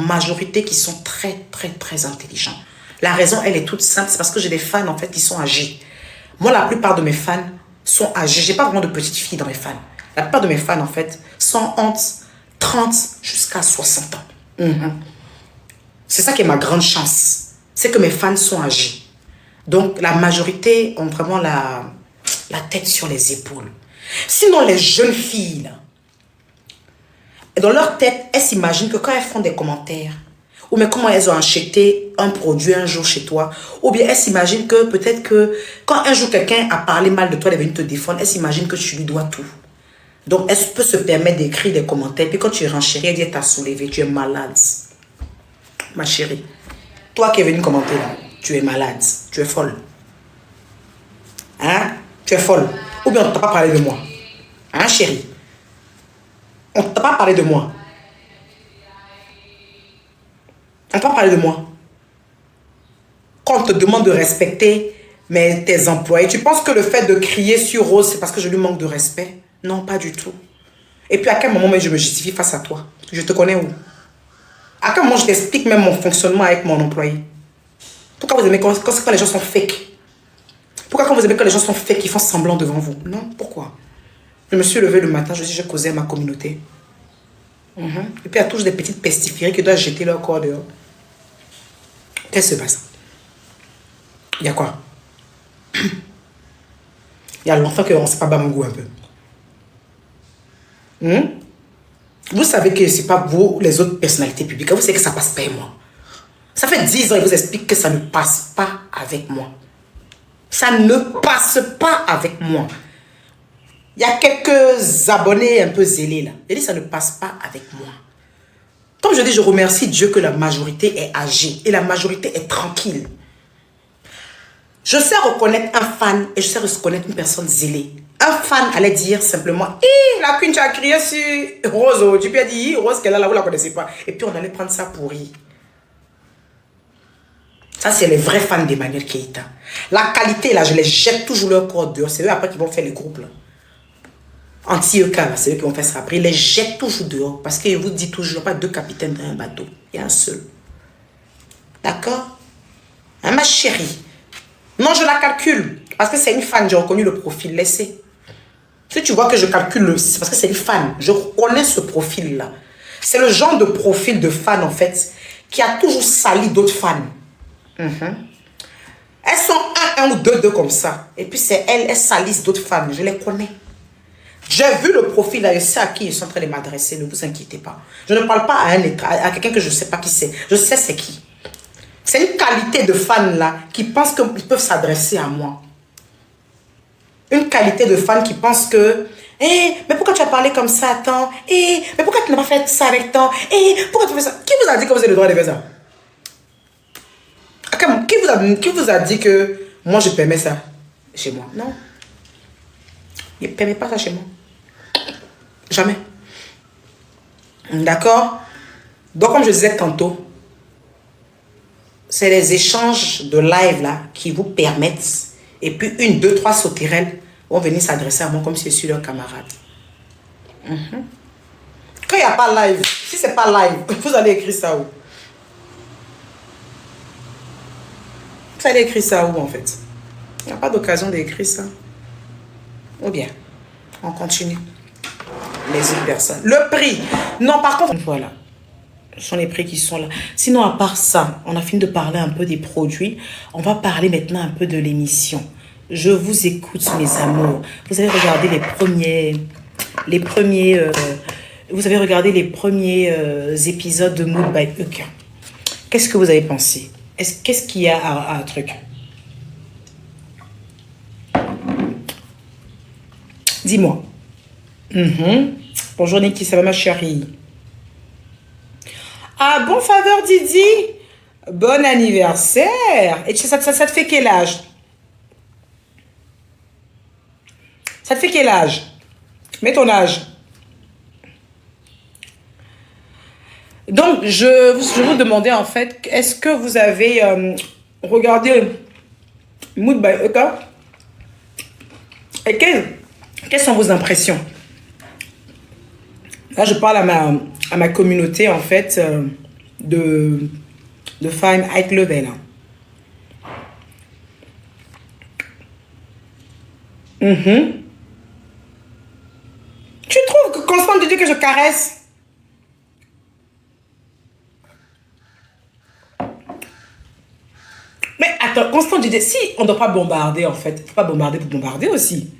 majorité qui sont très, très, très intelligents. La raison, elle est toute simple. C'est parce que j'ai des fans, en fait, qui sont âgés. Moi, la plupart de mes fans sont âgés. J'ai pas vraiment de petites filles dans mes fans. La plupart de mes fans, en fait, sont entre 30 jusqu'à 60 ans. C'est ça qui est ma grande chance. C'est que mes fans sont âgés. Donc, la majorité ont vraiment la tête sur les épaules. Sinon, les jeunes filles, là, dans leur tête, elles s'imaginent que quand elles font des commentaires, ou mais comment elles ont acheté un produit un jour chez toi, ou bien elles s'imaginent que peut-être que quand un jour quelqu'un a parlé mal de toi, elle est venue te défendre, elles s'imaginent que tu lui dois tout. Donc, elle peut se permettre d'écrire des commentaires, puis quand tu renchéris, elle dit, elle t'a soulevé, tu es malade. Ma chérie, toi qui es venue commenter là, tu es malade, tu es folle. Hein? Tu es folle. Ou bien on ne t'a pas parlé de moi. Hein, chérie? On ne t'a pas parlé de moi. On ne t'a pas parlé de moi. Quand on te demande de respecter tes employés, tu penses que le fait de crier sur Rose, c'est parce que je lui manque de respect? Non, pas du tout. Et puis à quel moment je me justifie face à toi? Je te connais où? À quel moment je t'explique même mon fonctionnement avec mon employé? Pourquoi vous aimez quand les gens sont fake? Pourquoi quand vous aimez quand les gens sont fake, ils font semblant devant vous? Non, pourquoi? Je me suis levée le matin, je dis, je causais à ma communauté. Et puis il y a toujours des petites pestiférées qui doivent jeter leur corps dehors. Qu'est-ce qui se passe? Il y a quoi? Il y a longtemps qu'on ne sait pas Bamangou un peu. Vous savez que ce n'est pas vous, les autres personnalités publiques. Vous savez que ça passe pas avec moi. Ça fait 10 ans, ils vous expliquent que ça ne passe pas avec moi. Ça ne passe pas avec moi. Il y a quelques abonnés un peu zélés là. Ils disent ça ne passe pas avec moi. Comme je dis, je remercie Dieu que la majorité est âgée et la majorité est tranquille. Je sais reconnaître un fan et je sais reconnaître une personne zélée. Un fan allait dire simplement, la Queen, tu as crié sur Rose. Tu peux dire, Rose qu'elle a là, vous ne la connaissez pas. Et puis on allait prendre ça pour rire. Ça, c'est les vrais fans d'Emmanuel Keïta. La qualité, là, je les jette toujours leur corps dehors. C'est eux après qui vont faire les groupes, là. Anti-EK, là, c'est eux qui vont faire ça après. Ils les jettent toujours dehors. Parce qu'ils vous disent toujours, il n'y a pas deux capitaines dans un bateau. Il y a un seul. D'accord? Hein, ma chérie? Non, je la calcule. Parce que c'est une fan, j'ai reconnu le profil. Laissez. Si tu vois que je calcule, c'est parce que c'est une fan. Je reconnais ce profil-là. C'est le genre de profil de fan, en fait, qui a toujours sali d'autres fans. Elles sont un ou deux comme ça. Et puis c'est elles salissent d'autres fans. Je les connais. J'ai vu le profil là, je sais à qui ils sont en train de m'adresser. Ne vous inquiétez pas. Je ne parle pas à quelqu'un que je ne sais pas qui c'est. Je sais c'est qui. C'est une qualité de fan là qui pense qu'ils peuvent s'adresser à moi. Une qualité de fan qui pense que mais pourquoi tu as parlé comme ça, tant? Mais pourquoi tu n'as pas fait ça avec tant? Pourquoi tu fais ça? Qui vous a dit que vous avez le droit de faire ça? Qui vous a dit que moi je permets ça chez moi? Non. Je ne permets pas ça chez moi. Jamais. D'accord? Donc comme je disais tantôt, c'est les échanges de live là qui vous permettent. Et puis 1, 2, 3 sauterelles vont venir s'adresser à moi comme si je suis leur camarade. Quand il n'y a pas live, si c'est pas live, vous allez écrire ça où? Vous allez écrire ça où en fait? Il n'y a pas d'occasion d'écrire ça. Ou bien, on continue. Les autres personnes. Le prix. Non, par contre, voilà. Ce sont les prix qui sont là. Sinon, à part ça, on a fini de parler un peu des produits. On va parler maintenant un peu de l'émission. Je vous écoute, mes amours. Vous avez regardé vous avez regardé les premiers épisodes de Mood by Eka. Qu'est-ce que vous avez pensé? Qu'est-ce qu'il y a à un truc? Dis-moi. Bonjour Niki, ça va ma chérie? Ah bon faveur Didi? Bon anniversaire! Et ça te fait quel âge? Ça te fait quel âge? Mets ton âge. Donc, je vous demandais en fait, est-ce que vous avez regardé Mood by Eka? Et quelles sont vos impressions? Là, je parle à ma communauté en fait de femmes high level. Tu trouves que Constant te dit que je caresse? Mais attends, Constant te dit, si on ne doit pas bombarder en fait, il ne faut pas bombarder pour bombarder aussi.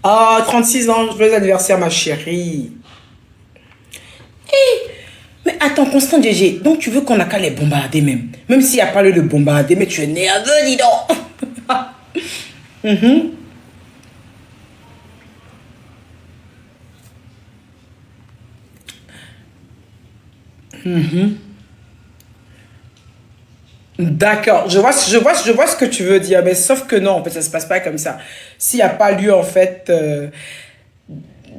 Ah, 36 ans, joyeux anniversaire ma chérie. Hey, mais attends, Constant GG, donc tu veux qu'on a qu'à les bombarder même? Même s'il n'y a pas lieu de bombarder, mais tu es nerveux, dis donc. D'accord, je vois ce que tu veux dire, mais sauf que non, en fait, ça se passe pas comme ça. S'il n'y a pas lieu, en fait,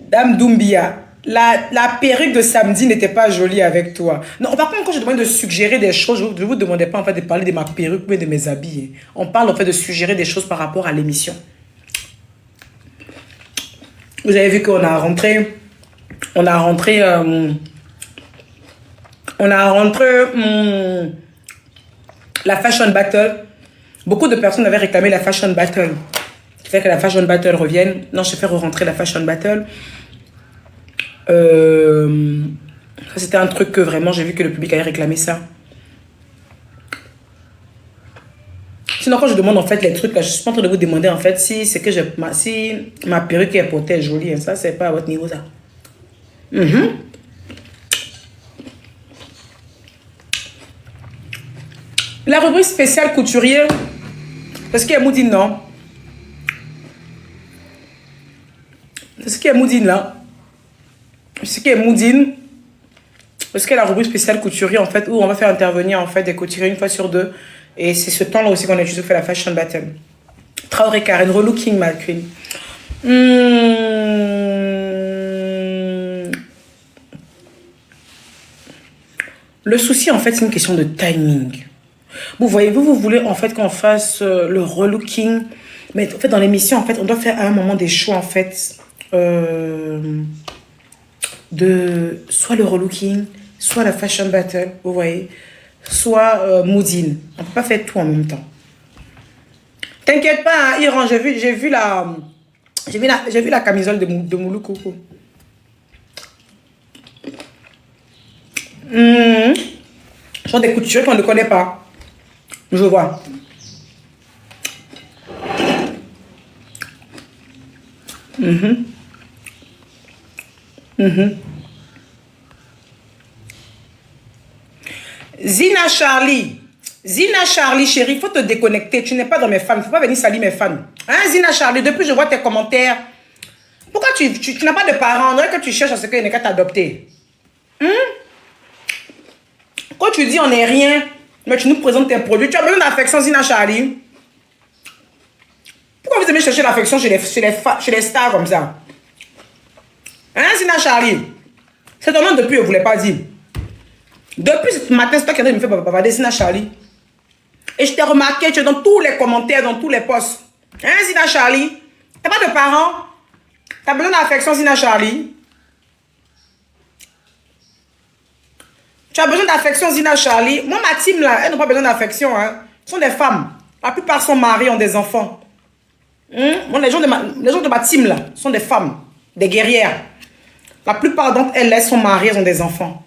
Dame Doumbia, la perruque de samedi n'était pas jolie avec toi. Non, par contre, quand je demande de suggérer des choses, je ne vous demandais pas, en fait, de parler de ma perruque ou de mes habits. On parle, en fait, de suggérer des choses par rapport à l'émission. Vous avez vu qu'on a rentré, on a rentré, la Fashion Battle. Beaucoup de personnes avaient réclamé la Fashion Battle. Ce qui fait que la Fashion Battle revienne. Non, je fais re-rentrer la Fashion Battle. Ça, c'était un truc que vraiment, j'ai vu que le public avait réclamé ça. Sinon, quand je demande en fait les trucs, là, je suis pas en train de vous demander en fait si c'est que si ma perruque est portée est jolie. Hein, ça, c'est pas à votre niveau, ça. La rubrique spéciale couturier. Parce qu'il y a Moudine, non? Parce qu'il y a Moudine, là. Parce qu'il y a Moudine. Parce qu'il y a la rubrique spéciale couturier, en fait, où on va faire intervenir, en fait, des couturiers une fois sur deux. Et c'est ce temps-là aussi qu'on a juste fait la Fashion Battle. Traoré Karen, relooking, ma queen. Le souci, en fait, c'est une question de timing. Vous voyez, vous voulez en fait qu'on fasse le relooking, mais en fait dans l'émission, en fait, on doit faire à un moment des choix en fait de soit le relooking, soit la fashion battle, vous voyez, soit Moudine. On peut pas faire tout en même temps. T'inquiète pas, hein, Iran, j'ai vu la camisole de Moulou Coco. Ce sont des couturiers qu'on ne connaît pas. Je vois. Zina Charlie, chérie, il faut te déconnecter. Tu n'es pas dans mes fans. Il ne faut pas venir salir mes fans. Hein, Zina Charlie, depuis je vois tes commentaires. Pourquoi tu n'as pas de parents? On dirait que tu cherches à ce qu'il n'y ait qu'à t'adopter. Quand tu dis on n'est rien, mais tu nous présentes tes produits, tu as besoin d'affection, Zina Charlie. Pourquoi vous aimez chercher l'affection chez les stars comme ça? Hein, Zina Charlie? C'est ton nom depuis, je ne vous l'ai pas dit. Depuis ce matin, c'est toi qui me fait bavarder, Zina Charlie. Et je t'ai remarqué, tu es dans tous les commentaires, dans tous les posts. Hein, Zina Charlie? Tu n'as pas de parents? Tu as besoin d'affection, Zina Charlie? Tu as besoin d'affection, Zina Charlie? Moi, ma team, là, elles n'ont pas besoin d'affection. Hein. Ce sont des femmes. La plupart sont mariées, ont des enfants. Moi, les gens de ma team, là, sont des femmes, des guerrières. La plupart d'entre elles, elles sont mariées, elles ont des enfants.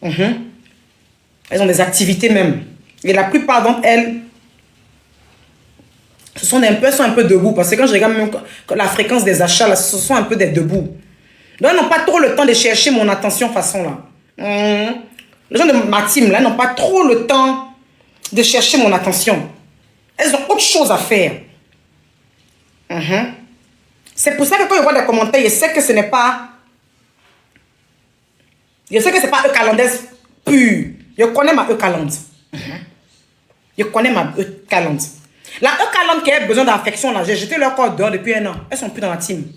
Elles ont des activités même. Et la plupart d'entre elles, sont un peu debout. Parce que quand je regarde même la fréquence des achats, là, ce sont un peu des debout. Donc, elles n'ont pas trop le temps de chercher mon attention façon là. Les gens de ma team, là, n'ont pas trop le temps de chercher mon attention. Elles ont autre chose à faire. C'est pour ça que quand je vois des commentaires, je sais que ce n'est pas... Je sais que ce n'est pas E-Calandaise pure. Je connais ma E-Calande. Je connais ma E-Calande. La E-Calande qui a besoin d'affection, là, j'ai jeté leur corps dehors depuis 1 an. Elles sont plus dans la team.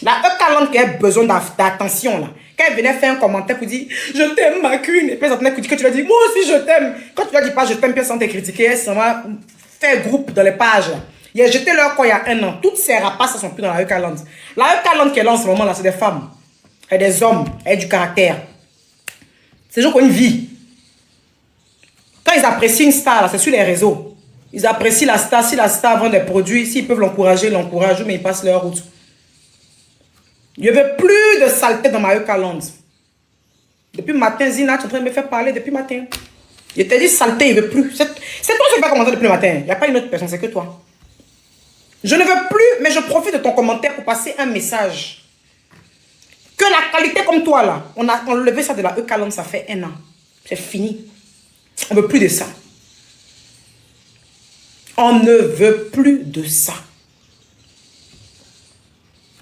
La E-Calande qui a besoin d'attention, là. Quand elle venait faire un commentaire pour dire « Je t'aime, ma queen », et puis elle que tu lui as dit « Moi aussi, je t'aime ». Quand tu lui as dit pas « Je t'aime », puis elle s'en t'est critiqué, elle s'en va faire groupe dans les pages, là. Il a jeté leur corps il y a 1 an. Toutes ces rapaces, elles sont plus dans la E-Calande. La E-Calande qui est là en ce moment, là, c'est des femmes. Et des hommes. Et du caractère. C'est des gens qui ont une vie. Quand ils apprécient une star, c'est sur les réseaux. Ils apprécient la star. Si la star vend des produits, s'ils peuvent l'encourager, l'encouragent, mais ils passent leur route. Je ne veux plus de saleté dans ma Eucaland. Depuis le matin, Zina, tu es en train de me faire parler depuis le matin. Je t'ai dit saleté, il ne veut plus. C'est toi qui vas commenter depuis le matin. Il n'y a pas une autre personne, c'est que toi. Je ne veux plus, mais je profite de ton commentaire pour passer un message. Que la qualité comme toi, là, on a enlevé ça de la Eucaland, ça fait 1 an. C'est fini. On ne veut plus de ça. On ne veut plus de ça.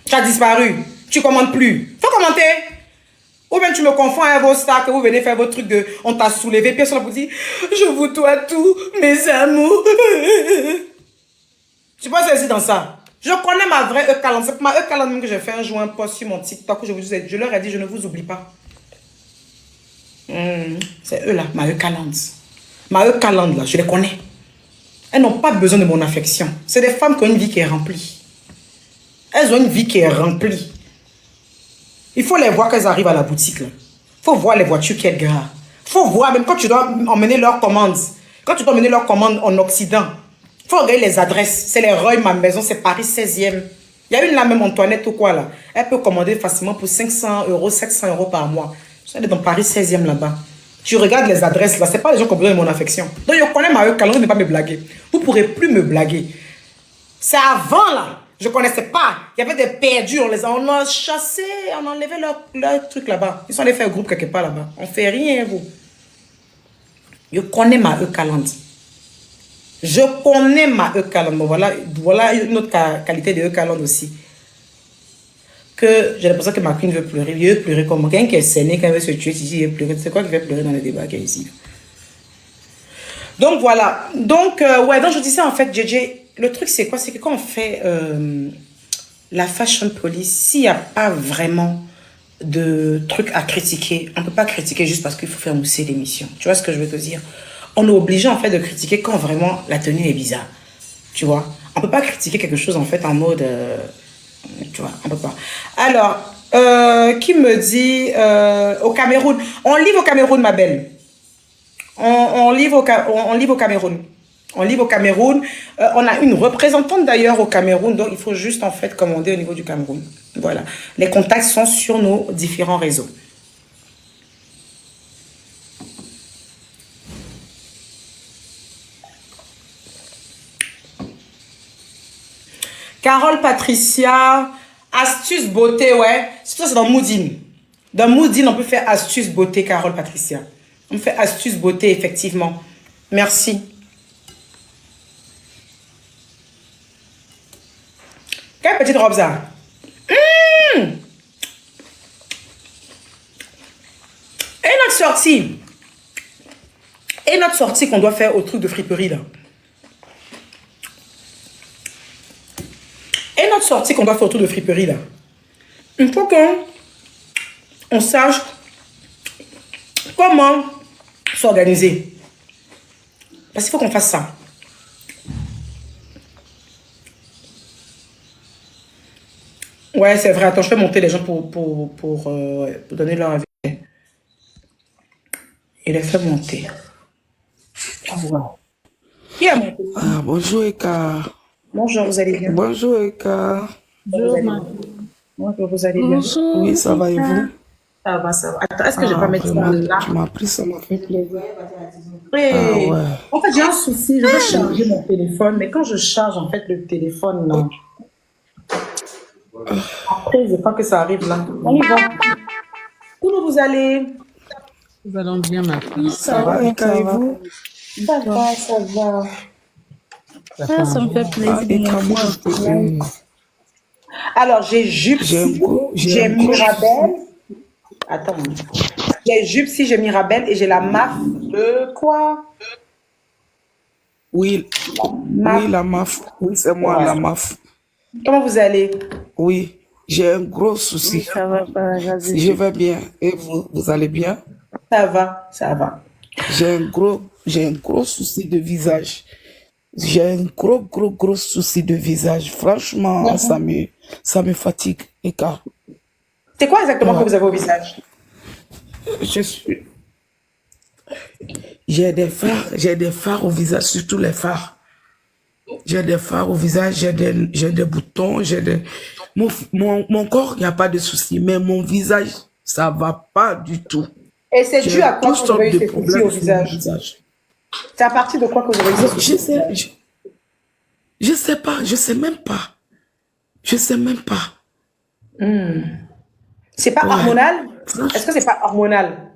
Tu as disparu. Tu ne commentes plus. Faut commenter. Ou bien tu me confonds avec vos stars que vous venez faire vos trucs de... On t'a soulevé. Puis on vous dit, je vous dois tout, mes amours. Je pense aussi dans ça. Je connais ma vraie Eucaland. C'est ma Eucaland même que j'ai fait un jour un post sur mon TikTok où je leur ai dit, je ne vous oublie pas. C'est eux là, ma Eucaland. Ma Eucaland là, je les connais. Elles n'ont pas besoin de mon affection. C'est des femmes qui ont une vie qui est remplie. Elles ont une vie qui est remplie. Il faut les voir quand elles arrivent à la boutique. Il faut voir les voitures qui sont gras. Il faut voir, même quand tu dois emmener leurs commandes. Quand tu dois emmener leurs commandes en Occident. Il faut regarder les adresses. C'est les Roy, ma maison, c'est Paris 16e. Il y a une là même Antoinette ou quoi là. Elle peut commander facilement pour 500 €, 700 € par mois. Elle est dans Paris 16e là-bas. Tu regardes les adresses là, c'est pas les gens qui ont besoin de mon affection. Donc je connais ma Eucaland, ne pas me blaguer. Vous ne pourrez plus me blaguer. C'est avant là. Je ne connaissais pas. Il y avait des perdus, on a chassé, on a enlevé leur truc là-bas. Ils sont allés faire un groupe quelque part là-bas. On ne fait rien, vous. Je connais ma Eucaland. Je connais ma Eucaland. Bon, voilà une autre qualité de Eucaland aussi. Que j'ai l'impression que ma queen veut pleurer. Il veut pleurer comme quelqu'un qui est cerné, quand elle veut se tuer ici, il veut pleurer. C'est quoi qui fait pleurer dans le débat qu'il y a ici? Donc voilà. Donc, ouais, donc je disais en fait, JJ, le truc c'est quoi? C'est que quand on fait la fashion police, s'il n'y a pas vraiment de trucs à critiquer, on ne peut pas critiquer juste parce qu'il faut faire mousser l'émission. Tu vois ce que je veux te dire? On est obligé en fait de critiquer quand vraiment la tenue est bizarre. Tu vois? On ne peut pas critiquer quelque chose en fait en mode... tu vois, on ne peut pas. Alors, qui me dit au Cameroun? On livre au Cameroun, ma belle. On livre au Cameroun. On livre au Cameroun. On a une représentante d'ailleurs au Cameroun, donc il faut juste en fait commander au niveau du Cameroun. Voilà. Les contacts sont sur nos différents réseaux. Carole Patricia, astuce beauté, ouais. Ça, c'est dans Moodin. Dans Moodin, on peut faire astuce beauté, Carole Patricia. On fait astuce beauté, effectivement. Merci. Quelle petite robe ça? Et notre sortie. Et notre sortie qu'on doit faire au truc de friperie, là. Et notre sortie qu'on doit faire autour de friperie là. Il faut qu'on sache comment s'organiser. Parce qu'il faut qu'on fasse ça. Ouais, c'est vrai. Attends, je vais monter les gens pour donner leur avis. Et les faire monter. Wow. Qui a monté? Ah, bonjour Eka. Bonjour, vous allez bien? Bonjour Eka. Bonjour, bonjour, vous allez bien? Bonjour. Oui, ça va et vous? Ça va, ça va. Attends, est-ce que je vais pas mettre ça Vraiment, là? tu m'as pris, ça m'a fait plaisir. Et Ah ouais. en fait, j'ai un souci, je veux charger mon téléphone, mais quand je charge en fait le téléphone, là, après, je crois que ça arrive là. On y va. Comment vous allez? Nous allons bien, ma fille. Ça va Eka et vous? Ça va, ça va. Ça me fait Ah, plaisir. Eka, moi, Alors, j'ai Jupsy, j'ai Mirabelle. Attends. J'ai Jupsy, j'ai Mirabelle et j'ai la MAF de quoi? oui, MAF. oui, la MAF. Oui, c'est moi, Ouais. la MAF. Comment vous allez? Oui, j'ai un gros souci. Ça va pas, vas-y. Je vais bien. Et vous allez bien? Ça va, ça va. J'ai un gros souci de visage. J'ai un gros souci de visage. Franchement, ça me fatigue, Eka. C'est quoi exactement que vous avez au visage? Je suis, J'ai des fards au visage, surtout les fards. J'ai des fards au visage, j'ai des boutons, mon corps, il n'y a pas de souci, mais mon visage, ça va pas du tout. Et c'est dû J'ai à quoi toutes que vous sortes avez eu de ces soucis au problèmes sur mon visage? visage. C'est à partir de quoi que vous avez eu ces soucis Je au sais, visage? je sais pas, je sais même pas. Je sais même pas. C'est pas Ouais. hormonal? Est-ce que c'est pas hormonal?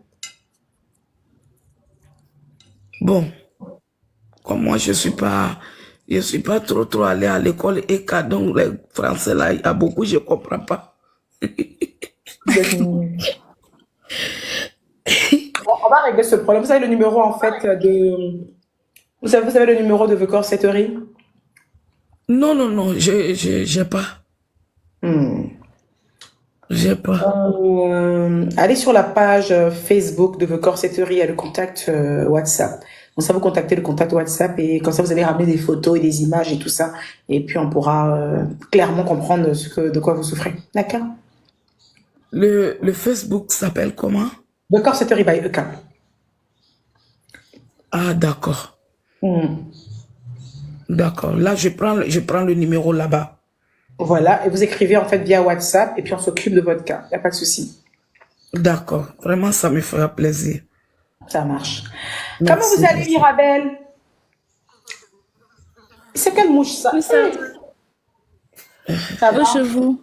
Bon, comme moi, je suis pas trop allé à l'école ECA, donc les français là, il y a beaucoup, je comprends pas. Vous êtes mignon. Bon, on va régler ce problème. Vous avez le numéro en fait de. Vous savez le numéro de vos corsetteries? Non, non, non, j'ai pas. J'ai pas. Allez sur la page Facebook de vos corsetteries, il y a le contact WhatsApp. Donc ça, vous contactez le contact WhatsApp et comme ça, vous allez ramener des photos et des images et tout ça. Et puis, on pourra clairement comprendre de quoi vous souffrez. D'accord? Le Facebook s'appelle comment? De corsetterie by EK. Ah, d'accord. D'accord. Là, je prends le numéro là-bas. Voilà, et vous écrivez en fait via WhatsApp et puis on s'occupe de votre cas. Il n'y a pas de souci. D'accord. Vraiment, ça me fera plaisir. Ça marche. Merci, Comment vous allez, merci. Mirabel? C'est quelle mouche ça? Oui, ça Ça va? va chez vous.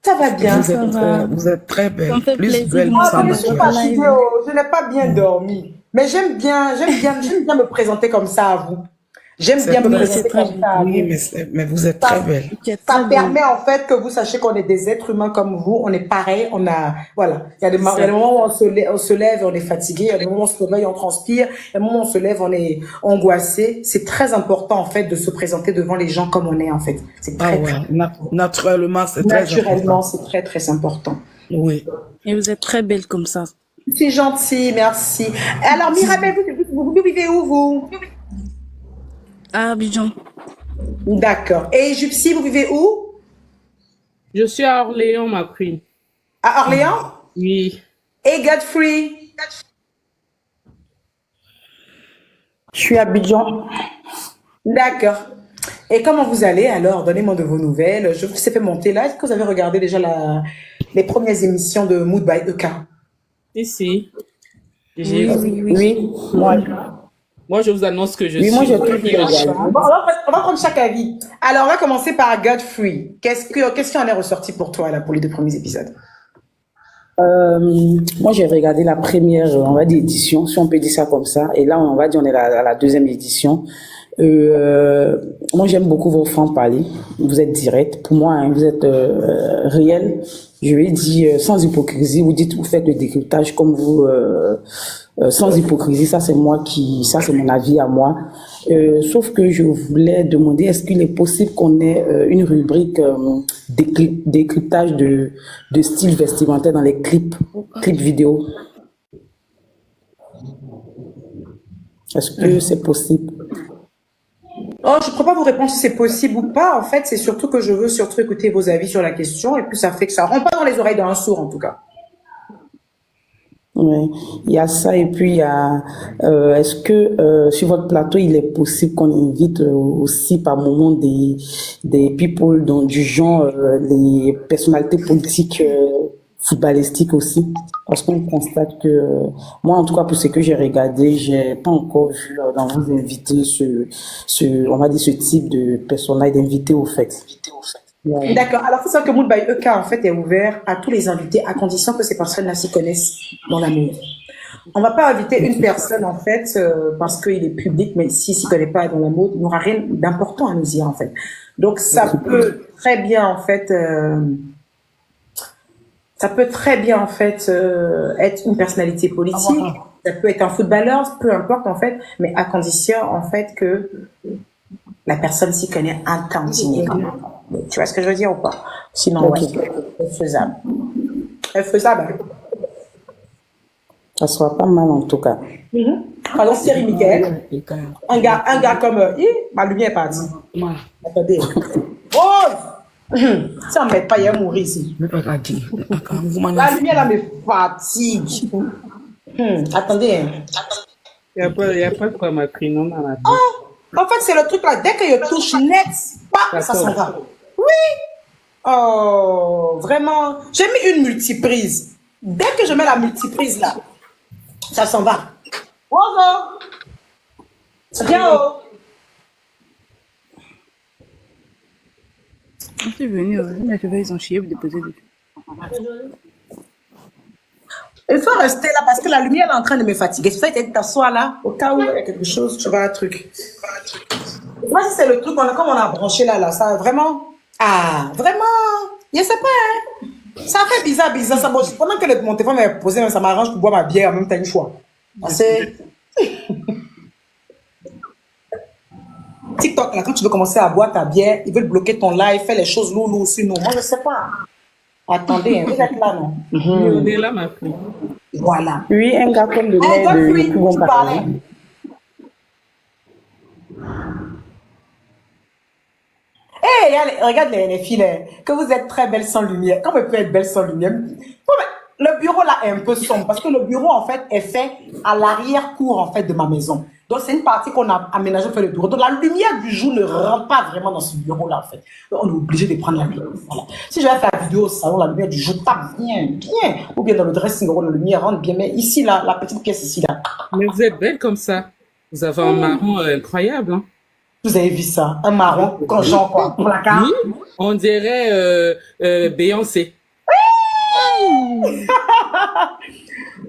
Ça va bien. Ça va. Vous êtes très Ça belle. me fait Plus plaisir belle de que vous Ah, ça, je voir ne ma suis sur pas chérie. live. fatiguée, oh, je n'ai pas bien dormi. Mais j'aime bien me présenter comme ça à vous. J'aime C'est bien me très- Oui, c'est présenter très comme bien. ça à Oui, vous. mais vous êtes très belle. Tu es Ça très belle. permet en fait que vous sachiez qu'on est des êtres humains comme vous, on est pareil, on a, voilà. Il y a des C'est ça. moments où on se lève et on est fatigué, il y a des moments où on se réveille, on transpire, il y a des moments où on se lève, on est angoissé. C'est très important en fait de se présenter devant les gens comme on est en fait. C'est Ah très, ouais, très, naturellement, c'est très naturellement, important. c'est très, très important. Oui. Et vous êtes très belle comme ça. C'est gentil, merci. Alors, Mirabel, vous vivez où, vous? Ah, Abidjan. D'accord. Et Jupsy, vous vivez où? Je suis à Orléans, ma queen. À Orléans? Oui. Et Godfrey? Je suis à Abidjan. D'accord. Et comment vous allez alors? Donnez-moi de vos nouvelles. Je vous ai fait monter là. Est-ce que vous avez regardé déjà les premières émissions de Mood by EK? Ici. Oui, oui, oui. Oui, moi. Moi, je vous annonce que je Oui, suis moi j'ai tout très vu. riche. On va prendre chaque avis. Alors, on va commencer par Godfrey. Qu'est-ce qui en est ressorti pour toi là pour les 2 premiers épisodes? Moi, j'ai regardé la première, on va dire, édition, si on peut dire ça comme ça. Et là, on va dire, on est à la deuxième édition. Moi, j'aime beaucoup vos francs-parler. Vous êtes direct. Pour moi, hein, vous êtes réel. Je vais dire sans hypocrisie. Vous dites, vous faites le décryptage comme vous, sans hypocrisie. Ça, c'est mon avis à moi. Sauf que je voulais demander, est-ce qu'il est possible qu'on ait une rubrique décryptage de style vestimentaire dans les clips vidéo? Est-ce que c'est possible? Oh, je ne pourrais pas vous répondre si c'est possible ou pas. En fait, c'est surtout que je veux surtout écouter vos avis sur la question et puis ça fait que ça rentre pas dans les oreilles d'un sourd en tout cas. Ouais, il y a ça et puis il y a est-ce que sur votre plateau il est possible qu'on invite aussi par moment des people du genre les personnalités politiques footballistiques aussi, parce qu'on constate que moi en tout cas pour ce que j'ai regardé j'ai pas encore vu dans vos invités on va dire ce type de personnage d'invité au fait. Ouais. D'accord. Alors, il faut savoir que Mood by EK, en fait, est ouvert à tous les invités à condition que ces personnes-là s'y connaissent dans la mode. On va pas inviter une personne, en fait, parce qu'il est public, mais s'il s'y connaît pas dans la mode, il n'aura rien d'important à nous dire, en fait. Donc, ça peut très bien, en fait, être une personnalité politique. Ça peut être un footballeur, peu importe, en fait, mais à condition, en fait, que la personne s'y connaît un tantinet. Tu vois ce que je veux dire ou pas? Sinon, Ok. ouais, c'est faisable. C'est faisable. Ça sera pas mal en tout cas. Par exemple, Thierry Michael, un gars comme... ma lumière est partie. Attendez. Oh! Si on ne met pas, il va mourir ici. La lumière là me fatigue. Attendez. Il y a pas de quoi, ma queen. Non, ma queen. En fait, c'est le truc là. Dès que je touche net, bah, ça s'en va. Oh, vraiment. J'ai mis une multiprise. Dès que je mets la multiprise là, ça s'en va. Bonjour. Bien haut. Je suis venue, les cheveux, ils ont chié, vous déposez dessus. Il faut rester là parce que la lumière est en train de me fatiguer. C'est ça que tu t'assois là, au cas où il y a quelque chose, tu vois un truc. Moi, si c'est le truc, comme on a branché là, ça vraiment. Ah, vraiment. Je sais pas, hein. Ça fait bizarre. Ça, bon, pendant que mon téléphone est posé, ça m'arrange pour boire ma bière en même temps une fois. C'est. TikTok, là, quand tu veux commencer à boire ta bière, ils veulent bloquer ton live, faire les choses lourdes aussi. Non, moi, je sais pas. Attendez, hein, vous êtes là, non? Oui, on est là, ma queen. Voilà. Oui, un gars comme le maire de Pouvons parler. Hey, regarde les filles, là, que vous êtes très belles sans lumière. Comment on peut être belle sans lumière? Le bureau là est un peu sombre parce que le bureau en fait est fait à l'arrière-cour en fait de ma maison. Donc c'est une partie qu'on a aménagée pour le bureau. Donc la lumière du jour ne rentre pas vraiment dans ce bureau là en fait. Donc, on est obligé de prendre la lumière. Voilà. Si je vais faire la vidéo au salon, la lumière du jour tape bien. Ou bien dans le dressing room, la lumière rentre bien. Mais ici là, la petite pièce ici là. Mais vous êtes belle comme ça. Vous avez un marron incroyable. Hein? Vous avez vu ça? Un marron, conjoint quoi? Pour la carte? Oui, on dirait Beyoncé.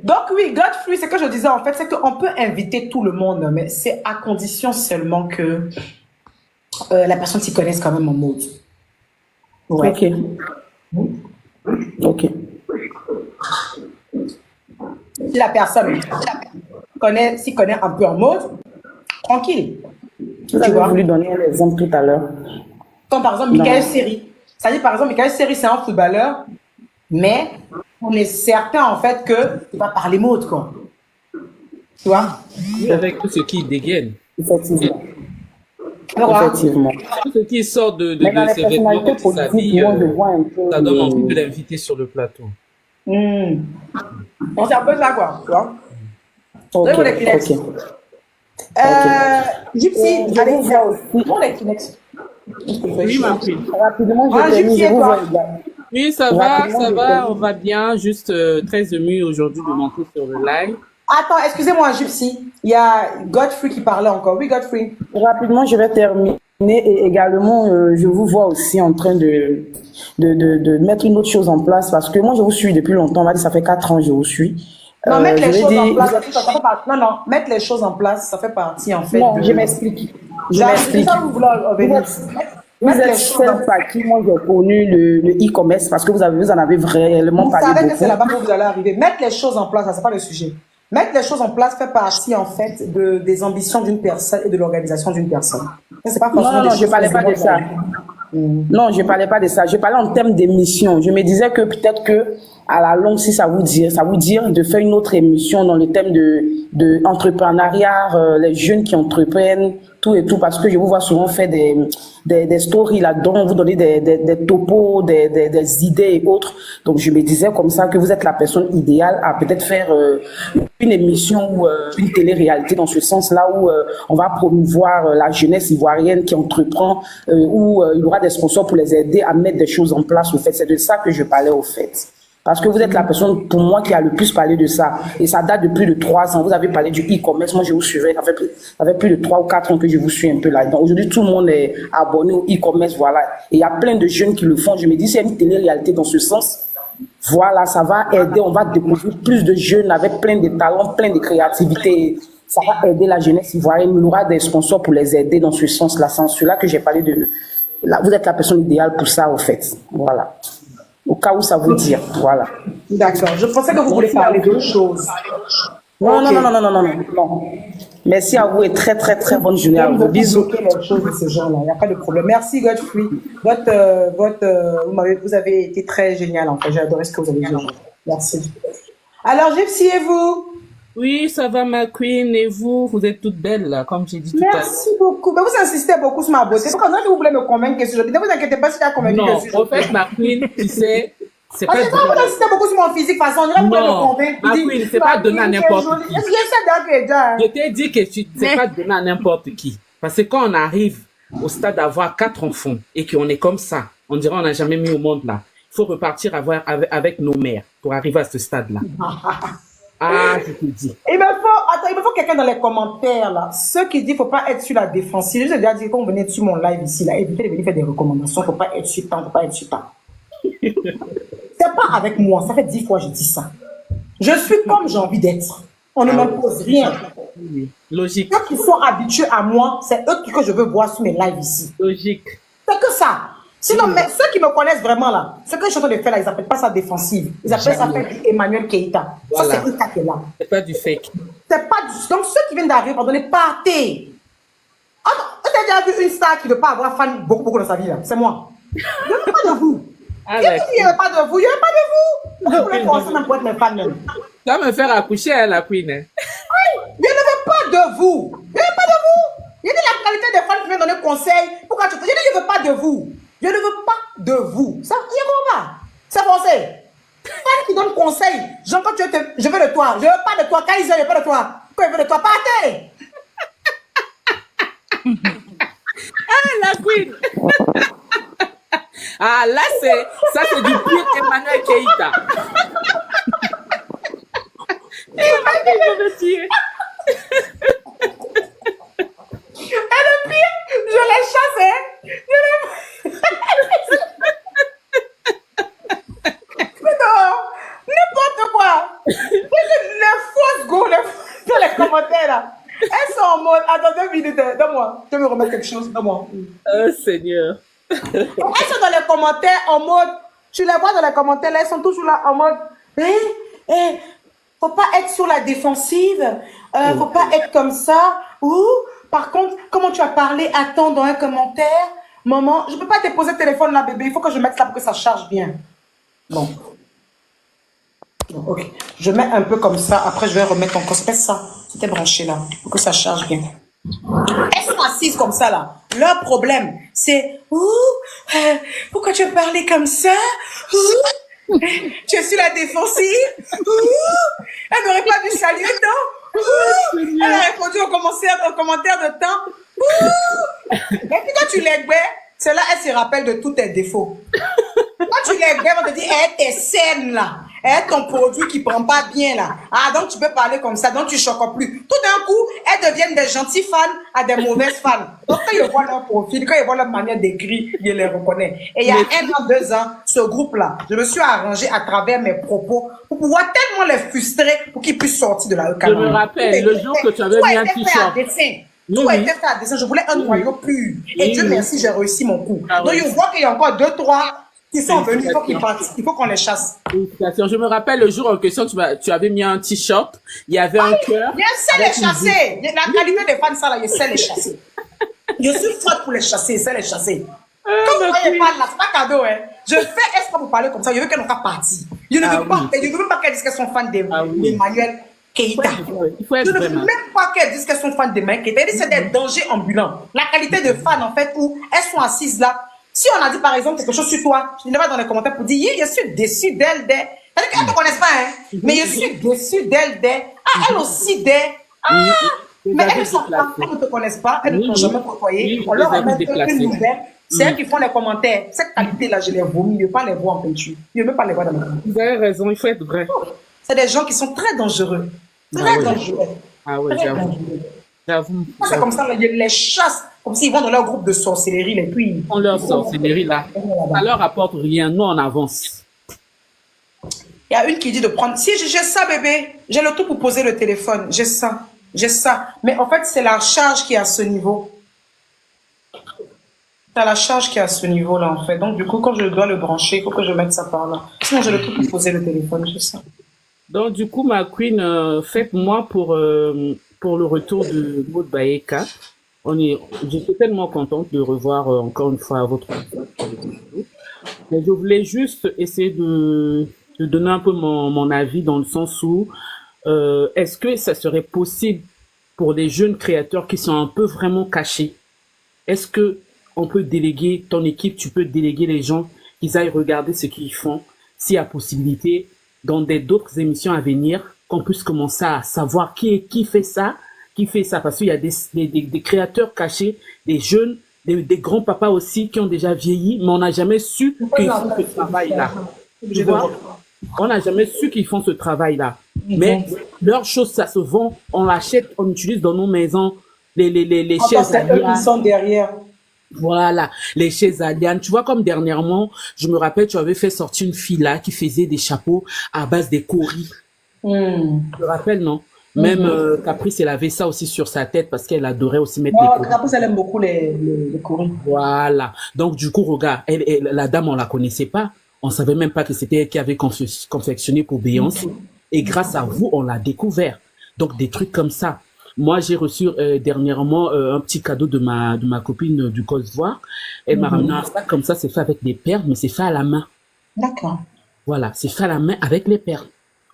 Donc oui, Godfrey, ce que je disais en fait, c'est qu'on peut inviter tout le monde, mais c'est à condition seulement que la personne s'y connaisse quand même en mode. Ouais. Ok. Si la personne s'y connaît un peu en mode, tranquille. Vous avez voulu donner un exemple tout à l'heure. Comme par exemple Michael Seri. C'est-à-dire par exemple, Michael Seri, c'est un footballeur, mais on est certain en fait qu'il va parler mode, quoi. Tu vois? Avec tout ce qui dégaine. Effectivement. Effectivement. Tout ce qui sort de ses vêtements quand il s'habille, ça donne envie de l'inviter sur le plateau. On c'est un peu ça, quoi. Tu vois? Ok. Gypsy, allez, on est Kleenex. Oui, ma fille. Rapidement, je vous vois. Oui, ça va, on va bien. Juste très ému aujourd'hui de monter sur le live. Attends, excusez-moi, Gypsy. Il y a Godfrey qui parlait encore. Oui, Godfrey. Rapidement, je vais terminer et également, je vous vois aussi en train de mettre une autre chose en place parce que moi, je vous suis depuis longtemps. On va dire, ça fait 4 ans que je vous suis. Non, mettre les choses en place, non, mettre les choses en place, ça fait partie en fait. Non, je m'explique. Vous êtes celle par qui moi j'ai connu le e-commerce parce que vous en avez réellement parlé. Vous savez que c'est là-bas que vous allez arriver. Mettre les choses en place, ça c'est pas le sujet. Mettre les choses en place fait partie en fait des ambitions d'une personne et de l'organisation d'une personne. C'est pas forcément non, je parlais pas de ça. Non, je parlais pas de ça. Je parlais en termes d'émission. Je me disais que peut-être que à la longue, si ça vous dit de faire une autre émission dans le thème de entrepreneuriat, les jeunes qui entreprennent, tout et tout, parce que je vous vois souvent faire des stories là-dedans, vous donner des topos, des idées et autres. Donc, je me disais comme ça que vous êtes la personne idéale à peut-être faire une émission ou une télé-réalité dans ce sens-là où on va promouvoir la jeunesse ivoirienne qui entreprend, où il y aura des sponsors pour les aider à mettre des choses en place. Au fait, c'est de ça que je parlais au fait. Parce que vous êtes la personne, pour moi, qui a le plus parlé de ça. Et ça date de plus de 3 ans. Vous avez parlé du e-commerce. Moi, je vous suivais. Ça fait plus de 3 ou 4 ans que je vous suis un peu là. Donc, aujourd'hui, tout le monde est abonné au e-commerce. Voilà. Et il y a plein de jeunes qui le font. Je me dis, c'est une télé-réalité dans ce sens. Voilà, ça va aider. On va découvrir plus de jeunes avec plein de talents, plein de créativité. Ça va aider la jeunesse ivoirienne. Il y aura des sponsors pour les aider dans ce sens-là. C'est en cela que j'ai parlé de... Là, vous êtes la personne idéale pour ça, au fait. Voilà. Au cas où ça vous dit, voilà. D'accord. Je pensais que vous vouliez parler d'autre chose. Non. Merci à vous et très, très, très bonne journée à vous. Bisous. Les choses de ce genre-là, il n'y a pas de problème. Merci, Godfrey. Vous avez été très génial, en fait. J'ai adoré ce que vous avez dit. Merci. Alors, Gypsy, et vous? Oui, ça va, ma queen. Et vous, vous êtes toute belle, là, comme j'ai dit tout à l'heure. Merci beaucoup. Mais vous insistez beaucoup sur ma beauté. C'est comme ça que vous voulez me convaincre que je... Ne vous inquiétez pas si tu as convaincu. Non, en fait, ma queen, tu sais, C'est Parce pas que quand vous insistez beaucoup sur mon physique, façon, on dirait que vous me non, convaincre. ma queen, c'est pas donné à n'importe qui. Je Je t'ai dit que c'est pas donné à n'importe qui. Parce que quand on arrive au stade d'avoir 4 enfants et qu'on est comme ça, on dirait on n'a jamais mis au monde là. Il faut repartir avec nos mères pour arriver à ce stade-là. Ah, je te dis. Il me faut quelqu'un dans les commentaires là. Ceux qui disent qu'il ne faut pas être sur la défensive. J'ai déjà dit quand vous venez sur mon live ici, là, évitez de venir faire des recommandations. Il ne faut pas être sur temps, il ne faut pas être sur temps. C'est pas avec moi, ça fait 10 fois que je dis ça. Je suis comme j'ai envie d'être. On ne m'impose rien. Oui, logique. Ceux qui sont habitués à moi, c'est eux que je veux voir sur mes lives ici. Logique. C'est que ça. Sinon, mais ceux qui me connaissent vraiment là, ce que je suis en train de faire là, ils n'appellent pas ça défensive. Ils appellent ça faire du Emmanuel Keita. Voilà. Ça, c'est Keita qui est là. C'est pas du fake. C'est pas du... Donc, ceux qui viennent d'arriver, pardonnez, partez. Ah, tu as déjà vu une star qui ne veut pas avoir fan beaucoup dans sa vie là? C'est moi. Je ne veux pas de vous. Ah, Il n'y avait pas de vous, il n'y avait pas de vous. Pourquoi vous voulez penser même pour être mes fans même? Tu vas me faire accoucher à la queen. Hein? Je ne veux pas de vous. Je ne veux pas de vous. Il y a de la qualité des fans qui viennent donner conseil. Pourquoi tu... Je dis, je ne veux pas de vous. Je ne veux pas de vous. Ça, il y a comment? C'est français. Fans qui donnent conseil. Genre, quand tu veux je veux de toi. Je ne veux pas de toi. Quand ils disent, je veux pas de toi. Pourquoi ils veulent de toi? Partez. Ah, la queen. Ah, là, ça, c'est du pur Emmanuel Keita. Je veux dire. Et le pire, je l'ai chassé. Non, n'importe quoi. Les fausses go, dans les commentaires là. Elles sont en mode, attends 2 minutes, donne-moi. Je vais me remettre quelque chose, donne-moi. Oh, Seigneur. Elles sont dans les commentaires en mode, tu les vois dans les commentaires là, elles sont toujours là en mode, faut pas être sur la défensive, faut pas être comme ça. Ou, par contre, comment tu as parlé, attends dans un commentaire, maman, je peux pas te poser le téléphone là, bébé, il faut que je mette ça pour que ça charge bien. Bon. Ok, je mets un peu comme ça, après je vais remettre encore, c'est ça, c'était branché là, pour que ça charge bien. Elles sont assises comme ça là. Leur problème, c'est pourquoi tu as parlé comme ça? Tu es sur la défensive? Elle n'aurait pas dû saluer, non? Elle a répondu au commentaire de temps. Et puis quand tu les gbais, c'est là elle se rappelle de tous tes défauts. Quand tu les gbais, on te dit, t'es saine là. Ton produit qui prend pas bien là. Ah, donc tu peux parler comme ça, donc tu choques plus. Tout d'un coup, elles deviennent des gentils fans à des mauvaises fans. Donc quand ils voient leur profil, quand ils voient leur manière d'écrire, ils les reconnaissent. Et il y a 1 an, 2 ans, ce groupe-là, je me suis arrangé à travers mes propos pour pouvoir tellement les frustrer pour qu'ils puissent sortir de la Je me rappelle, le jour que tu avais mis un t-shirt. Tout a été fait à dessin. Je voulais un noyau pur. Et Dieu merci, j'ai réussi mon coup. Donc, il voit qu'il y a encore 2, 3 qui sont venus. Il faut qu'ils partent. Il faut qu'on les chasse. Je me rappelle le jour en question, tu avais mis un t-shirt. Il y avait un cœur. Je sais les chasser. La qualité des fans, ça là, je sais les chasser. Je suis forte pour les chasser. Je sais les chasser. Quand vous voyez pas là, c'est pas cadeau, hein. Je fais exprès pour parler comme ça. Je veux qu'elle n'en fasse partie. Je ne veux pas qu'elle dise qu'elles sont fans d'Emmanuel Keita. Il faut être Je ne veux vraiment. même pas qu'elles disent qu'elles sont fans d'Emmanuel Keita. C'est des dangers ambulants. La qualité de fan, en fait, où elles sont assises là. Si on a dit, par exemple, quelque chose sur toi, je ne vais pas dans les commentaires pour dire, je suis déçue d'elle, c'est-à-dire qu'elles ne te connaissent pas, hein. Mais je suis déçue d'elle, elle aussi, mais elles ne te connaissent pas, elles ne t'ont jamais côtoyé. On leur remet une nouvelle. C'est elles qui font les commentaires. Cette qualité-là, je les vomis. Je ne veux pas les voir en peinture. Je ne veux pas les voir dans mes commentaires. Vous avez raison, il faut être vrai. C'est des gens qui sont très dangereux. Très dangereux. Ah ouais, j'avoue. J'avoue. C'est comme ça, ils les chassent, comme s'ils vont dans leur groupe de sorcellerie, et puis... On leur sorcellerie là. Ça leur apporte rien, nous on avance. Il y a une qui dit de prendre... Si j'ai ça, bébé, j'ai le tout pour poser le téléphone. J'ai ça. Mais en fait, c'est la charge qui est à ce niveau. C'est la charge qui est à ce niveau-là, en fait. Donc, du coup, quand je dois le brancher, il faut que je mette ça par là. Sinon, j'ai le tout pour poser le téléphone, j'ai ça. Donc, du coup, ma queen, faites-moi pour le retour de Maud Baeka. Je suis tellement contente de revoir encore une fois votre. Mais je voulais juste essayer de donner un peu mon avis dans le sens où est-ce que ça serait possible pour les jeunes créateurs qui sont un peu vraiment cachés, est-ce que on peut déléguer ton équipe, tu peux déléguer les gens, qu'ils aillent regarder ce qu'ils font, s'il y a possibilité, dans d'autres émissions à venir, qu'on puisse commencer à savoir qui fait ça, parce qu'il y a des créateurs cachés, des jeunes, des grands papas aussi qui ont déjà vieilli, mais on n'a jamais su qu'ils font ce travail-là. Tu vois? On n'a jamais su qu'ils font ce travail-là. Mais leur chose, ça se vend, on l'achète, on l'utilise dans nos maisons, les chaises C'est eux qui sont derrière. voilà, les chaises Aliane. Tu vois, comme dernièrement, je me rappelle, tu avais fait sortir une fille là qui faisait des chapeaux à base des coris. Tu te rappelles, non? Même Caprice, elle avait ça aussi sur sa tête parce qu'elle adorait aussi mettre des coris. Caprice, elle aime beaucoup les coris. Voilà. Donc, du coup, regarde, la dame, on la connaissait pas. On savait même pas que c'était elle qui avait confectionné pour Beyoncé. Et grâce à vous, on l'a découvert. Donc, des trucs comme ça. Moi, j'ai reçu dernièrement un petit cadeau de ma copine du Côte d'Ivoire. Elle m'a ramené un sac comme ça, c'est fait avec des perles, mais c'est fait à la main. D'accord. Voilà, c'est fait à la main avec les perles.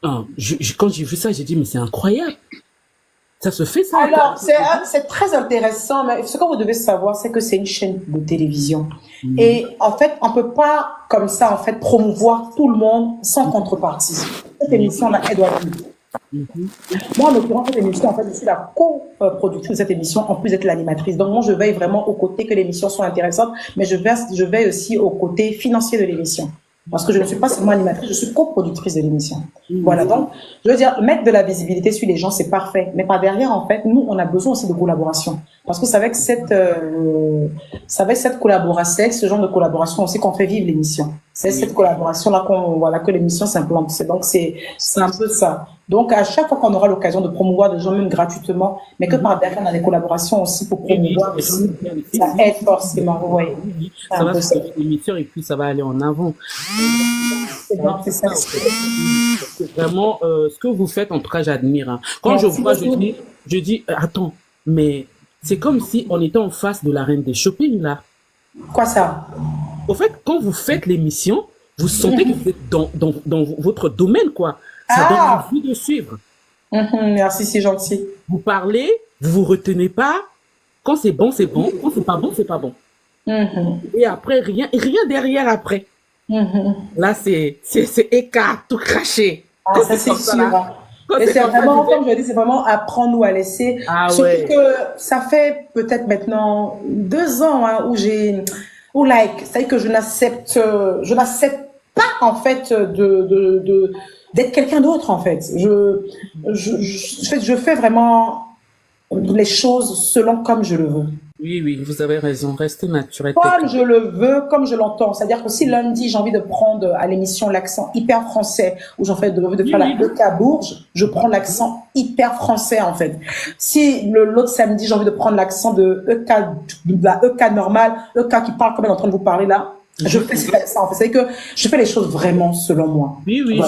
Quand j'ai vu ça, j'ai dit, mais c'est incroyable. Ça se fait, ça? Alors, c'est très intéressant, mais ce que vous devez savoir, c'est que c'est une chaîne de télévision. Et en fait, on peut pas, comme ça, en fait, promouvoir tout le monde sans contrepartie. Cette émission-là, elle doit vivre. Moi, en l'occurrence, cette émission, en fait, je suis la co-productrice de cette émission, en plus d'être l'animatrice. Donc, moi, je veille vraiment au côté que l'émission soit intéressante, mais je veille aussi au côté financier de l'émission. Parce que je ne suis pas seulement animatrice, je suis coproductrice de l'émission. Voilà, donc, je veux dire, mettre de la visibilité sur les gens, c'est parfait. Mais par derrière, en fait, nous, on a besoin aussi de collaboration. Parce que c'est avec cette collaboration, c'est avec ce genre de collaboration aussi qu'on fait vivre l'émission. C'est cette collaboration-là que l'émission s'implante. Donc, c'est un peu ça. Donc, à chaque fois qu'on aura l'occasion de promouvoir des gens, même gratuitement, mais que par derrière, on a des collaborations aussi pour promouvoir aussi, ça aide forcément, oui. Ça va se faire l'émission et puis ça va aller en avant. C'est ça. C'est vraiment ce que vous faites, en tout cas, j'admire. Hein. Quand je vois, je dis, attends, mais c'est comme si on était en face de la reine des shopping, là. Quoi ça? Au fait, quand vous faites l'émission, vous sentez que vous êtes dans votre domaine, quoi. Ça donne envie de suivre. Merci, c'est gentil. Vous parlez, vous retenez pas. Quand c'est bon, c'est bon. Quand c'est pas bon, c'est pas bon. Et après, rien derrière après. Là, c'est écart, tout craché. Ça, c'est sûr. Et c'est vraiment, comme je dis, c'est vraiment apprendre ou à laisser. Surtout que ça fait peut-être maintenant 2 ans où c'est-à-dire que je n'accepte pas, en fait, d'être quelqu'un d'autre, en fait. Je fais vraiment les choses selon comme je le veux. Oui, vous avez raison. Restez naturel. Comme je le veux, comme je l'entends. C'est-à-dire que si lundi, j'ai envie de prendre à l'émission l'accent hyper français, ou j'ai envie de faire la EK Bourges, je prends l'accent hyper français, en fait. Si l'autre samedi, j'ai envie de prendre l'accent de la EK normale, EK qui parle comme elle est en train de vous parler là, je fais ça, en fait. C'est-à-dire que je fais les choses vraiment selon moi. Oui, voilà.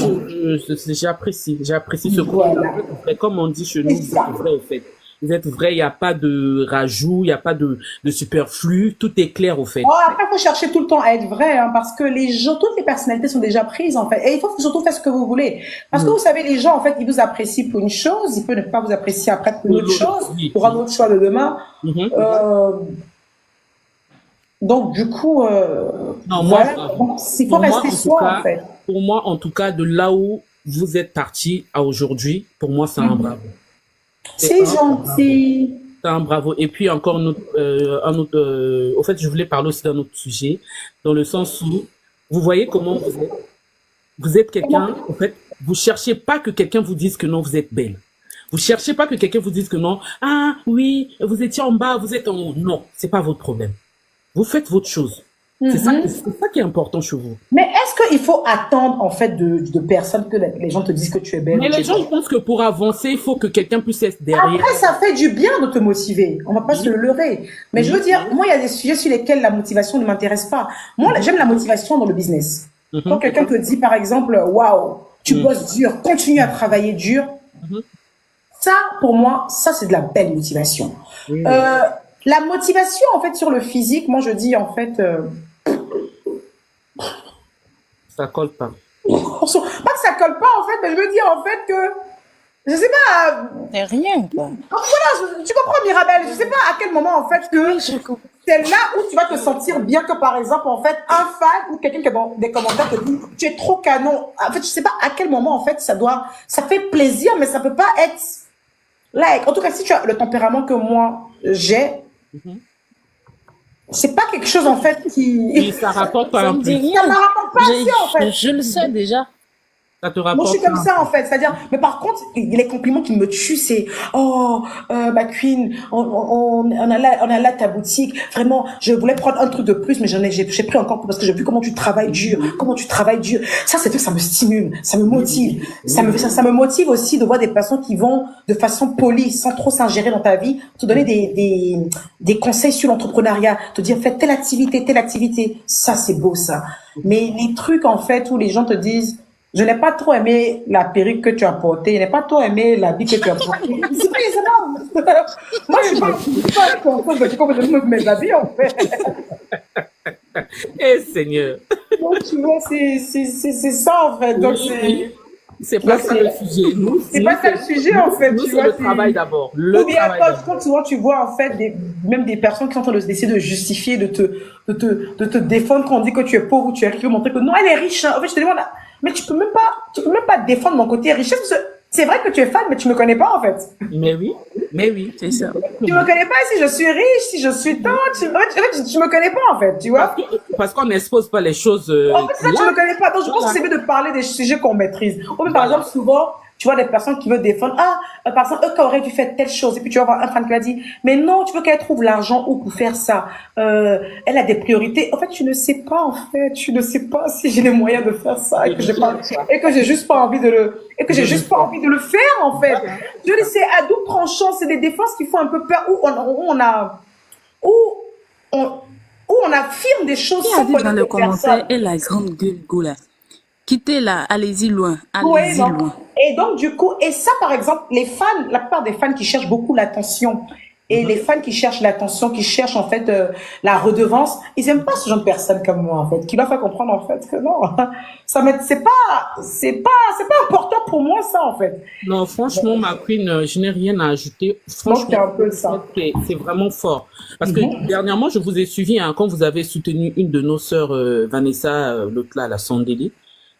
J'apprécie ce côté. Comme on dit chez nous, c'est vrai, en fait. Vous êtes vrai, il n'y a pas de rajout, il n'y a pas de superflu, tout est clair au fait. Après, il faut chercher tout le temps à être vrai, hein, parce que les gens, toutes les personnalités sont déjà prises, en fait. Et il faut surtout faire ce que vous voulez. Parce que vous savez, les gens, en fait, ils vous apprécient pour une chose, ils peuvent ne pas vous apprécier après pour une autre chose, pour un autre choix de demain. Donc, du coup, il faut rester soi, en fait. Pour moi, en tout cas, de là où vous êtes parti à aujourd'hui, pour moi, c'est un bravo. C'est gentil. C'est un bravo. Et puis encore au fait, je voulais parler aussi d'un autre sujet, dans le sens où vous voyez comment vous êtes. Vous êtes quelqu'un, en fait, vous cherchez pas que quelqu'un vous dise que non, vous êtes belle. Vous cherchez pas que quelqu'un vous dise que non, ah oui, vous étiez en bas, vous êtes en haut. Non, c'est pas votre problème. Vous faites votre chose. C'est ça qui est important chez vous. Mais est-ce qu'il faut attendre, en fait, de personnes que les gens te disent que tu es belle? Mais les gens, je pense que pour avancer, il faut que quelqu'un puisse être derrière. Après, ça fait du bien de te motiver. On va pas se le leurrer. Mais je veux dire, moi, il y a des sujets sur lesquels la motivation ne m'intéresse pas. Moi, j'aime la motivation dans le business. Quand quelqu'un te dit, par exemple, waouh, tu bosses dur, continue à travailler dur. Ça, pour moi, ça, c'est de la belle motivation. La motivation, en fait, sur le physique, moi, je dis, en fait, ça colle pas. Pas que ça colle pas, en fait, mais je veux dire, en fait, que, je sais pas. C'est rien, quoi. Voilà, tu comprends, Mirabelle, je sais pas à quel moment, en fait, que. Oui, je comprends. c'est là où tu vas te sentir bien que, par exemple, en fait, un fan ou quelqu'un qui est dans des commentaires te dit, tu es trop canon. En fait, je sais pas à quel moment, en fait, ça fait plaisir, mais ça peut pas être, like, en tout cas, si tu as le tempérament que moi, j'ai, c'est pas quelque chose, en fait, Et qui, ça rapporte pas Ça un me dit plus. rien. ça me rapporte pas assez, en fait. Je le sais déjà. Ça te Moi, je suis rapporte comme pas. ça, en fait. C'est-à-dire, mais par contre, les compliments qui me tuent, c'est, oh, ma queen, on a là ta boutique. Vraiment, je voulais prendre un truc de plus, mais j'ai pris encore parce que j'ai vu comment tu travailles dur, comment tu travailles dur. Ça, c'est fait que ça me stimule, ça me motive. Ça me motive aussi de voir des personnes qui vont de façon polie, sans trop s'ingérer dans ta vie, te donner des conseils sur l'entrepreneuriat, te dire, fais telle activité. Ça, c'est beau, ça. Mais les trucs, en fait, où les gens te disent, je n'ai pas trop aimé la perruque que tu as portée. Je n'ai pas trop aimé l'habit que tu as porté. C'est pas. Moi, je suis pas contente de comment mes habits, en fait. Eh Seigneur. Donc, tu vois, c'est ça, en fait. Donc, C'est pas ça le sujet. Nous, c'est pas ça le sujet, en fait. Nous, Tu c'est vois, le travail d'abord. Le ou bien travail d'abord. quand souvent tu vois en fait même des personnes qui sont en train d'essayer de justifier, de te défendre quand on dit que tu es pauvre ou tu es riche, montrer que non, elle est riche. Hein. En fait, je te demande, mais tu peux même pas défendre mon côté richesse parce que c'est vrai que tu es fan, mais tu me connais pas en fait. Mais oui. C'est ça. Tu me connais pas si je suis riche, si je suis tant, en fait, tu me connais pas en fait, tu vois. Parce qu'on n'expose pas les choses. En fait, ça, tu me connais pas. Donc, je pense que c'est mieux de parler des sujets qu'on maîtrise. Ou même, par exemple, souvent, tu vois des personnes qui veulent défendre, par exemple, eux, qui auraient dû faire telle chose. Et puis, tu vas voir un fan qui va dire, mais non, tu veux qu'elle trouve l'argent où pour faire ça. Elle a des priorités. En fait, tu ne sais pas, en fait. Tu ne sais pas si j'ai les moyens de faire ça et que j'ai juste pas envie de le faire, en fait. Je le sais, à double tranchant, c'est des défenses qui font un peu peur, où on affirme des choses Qui a sans dit dans connaître le les commentaire, personnes. et la grande gueule, go là. Quittez-la, allez-y loin, Ouais, allez-y non. loin. Et donc, du coup, et ça, par exemple, les fans, la plupart des fans qui cherchent beaucoup l'attention, et les fans qui cherchent l'attention, qui cherchent, en fait, la redevance, ils aiment pas ce genre de personnes comme moi, en fait, qui doivent faire comprendre, en fait, que non, c'est pas important pour moi, ça, en fait. Non, franchement, ma queen, je n'ai rien à ajouter. Donc, c'est un Franchement, peu ça. c'est vraiment fort. Parce que dernièrement, je vous ai suivi hein, quand vous avez soutenu une de nos sœurs, Vanessa, l'autre là, la Sandeli.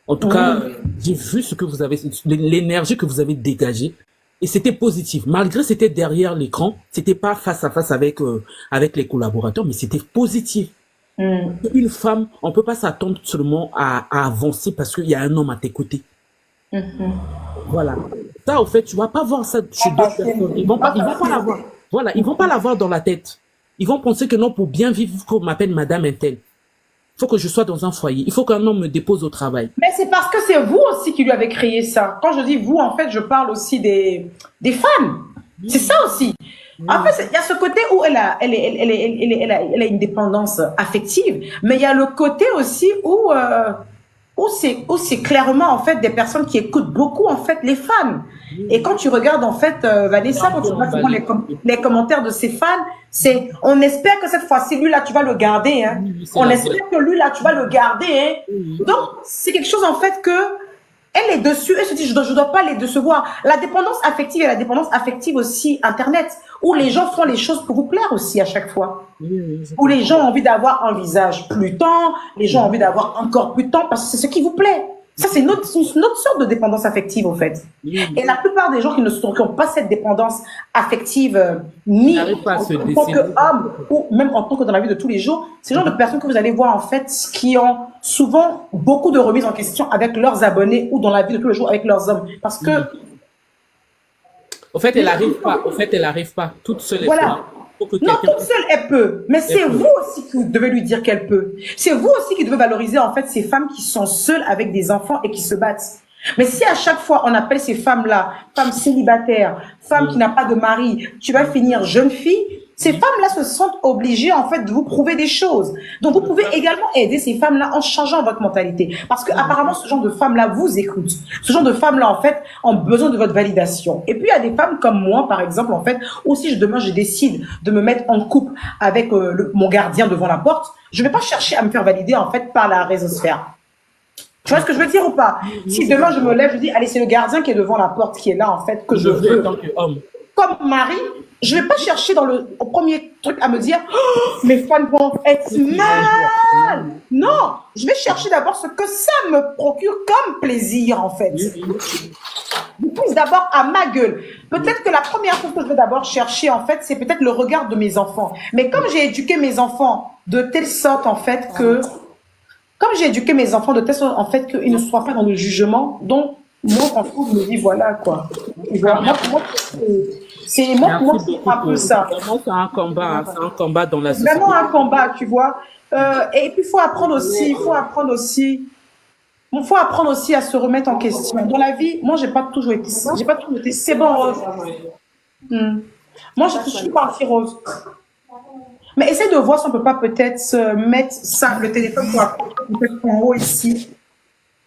En tout cas, j'ai vu ce que vous avez, l'énergie que vous avez dégagée. Et c'était positif. Malgré c'était derrière l'écran, c'était pas face à face avec les collaborateurs, mais c'était positif. Une femme, on peut pas s'attendre seulement à avancer parce qu'il y a un homme à tes côtés. Voilà. Ça, au fait, tu vas pas voir ça chez d'autres personnes. Ils vont pas l'avoir. Voilà, ils vont pas l'avoir dans la tête. Ils vont penser que non, pour bien vivre, il faut qu'on m'appelle Madame Intel. Il faut que je sois dans un foyer. Il faut qu'un homme me dépose au travail. Mais c'est parce que c'est vous aussi qui lui avez créé ça. Quand je dis vous, en fait, je parle aussi des fans. C'est ça aussi. En fait, il y a ce côté où elle a une dépendance affective, mais il y a le côté aussi où c'est clairement, en fait, des personnes qui écoutent beaucoup, en fait, les fans. Et quand tu regardes, en fait, Vanessa, quand tu regardes souvent les commentaires de ses fans, c'est, on espère que cette fois-ci, lui, là, tu vas le garder, hein. On espère que lui, là, tu vas le garder, hein. Donc, c'est quelque chose, en fait, que elle est dessus, elle se dit, je dois pas les décevoir. La dépendance affective et la dépendance affective aussi, Internet, où les gens font les choses pour vous plaire aussi à chaque fois. Où les gens ont envie d'avoir un visage plus tendre, les gens ont envie d'avoir encore plus tendre parce que c'est ce qui vous plaît. Ça, c'est une autre sorte de dépendance affective, en fait. Et la plupart des gens qui n'ont pas cette dépendance affective, ni en tant qu'homme, ou même en tant que dans la vie de tous les jours, c'est le genre de personnes que vous allez voir, en fait, qui ont souvent beaucoup de remises en question avec leurs abonnés ou dans la vie de tous les jours avec leurs hommes. Parce que... Au fait, elle arrive pas. Toute seule. Voilà. Non, toute seule, elle peut. Mais c'est vous aussi qui devez lui dire qu'elle peut. C'est vous aussi qui devez valoriser, en fait, ces femmes qui sont seules avec des enfants et qui se battent. Mais si à chaque fois, on appelle ces femmes-là, femmes célibataires, femmes qui n'ont pas de mari, tu vas finir jeune fille, ces femmes-là se sentent obligées, en fait, de vous prouver des choses. Donc, vous pouvez également aider ces femmes-là en changeant votre mentalité. Parce que, apparemment, ce genre de femmes-là vous écoutent. Ce genre de femmes-là, en fait, ont besoin de votre validation. Et puis, il y a des femmes comme moi, par exemple, en fait, où si demain, je décide de me mettre en couple avec mon gardien devant la porte, je vais pas chercher à me faire valider, en fait, par la résosphère. Tu vois ce que je veux dire ou pas? Si demain, je me lève, je dis, allez, c'est le gardien qui est devant la porte, qui est là, en fait, que je veux. En tant qu'homme. Comme mari, je vais pas chercher au premier truc à me dire, oh, mes fans vont être mal. Non, je vais chercher d'abord ce que ça me procure comme plaisir, en fait. Je pense d'abord à ma gueule. Peut-être que la première chose que je vais d'abord chercher, en fait, c'est peut-être le regard de mes enfants. Mais comme j'ai éduqué mes enfants de telle sorte, en fait, qu'ils ne soient pas dans le jugement, donc, moi, en tout, je me dis, voilà, quoi. C'est un peu ça. Vraiment, c'est un combat dans la société. Vraiment un combat, tu vois. Et puis, il faut apprendre aussi à se remettre en question. Dans la vie, moi, j'ai pas toujours été, c'est bon, Rose. Moi, je suis partie Rose. Mais essaie de voir si on peut pas peut-être mettre ça, le téléphone peut-être en haut ici.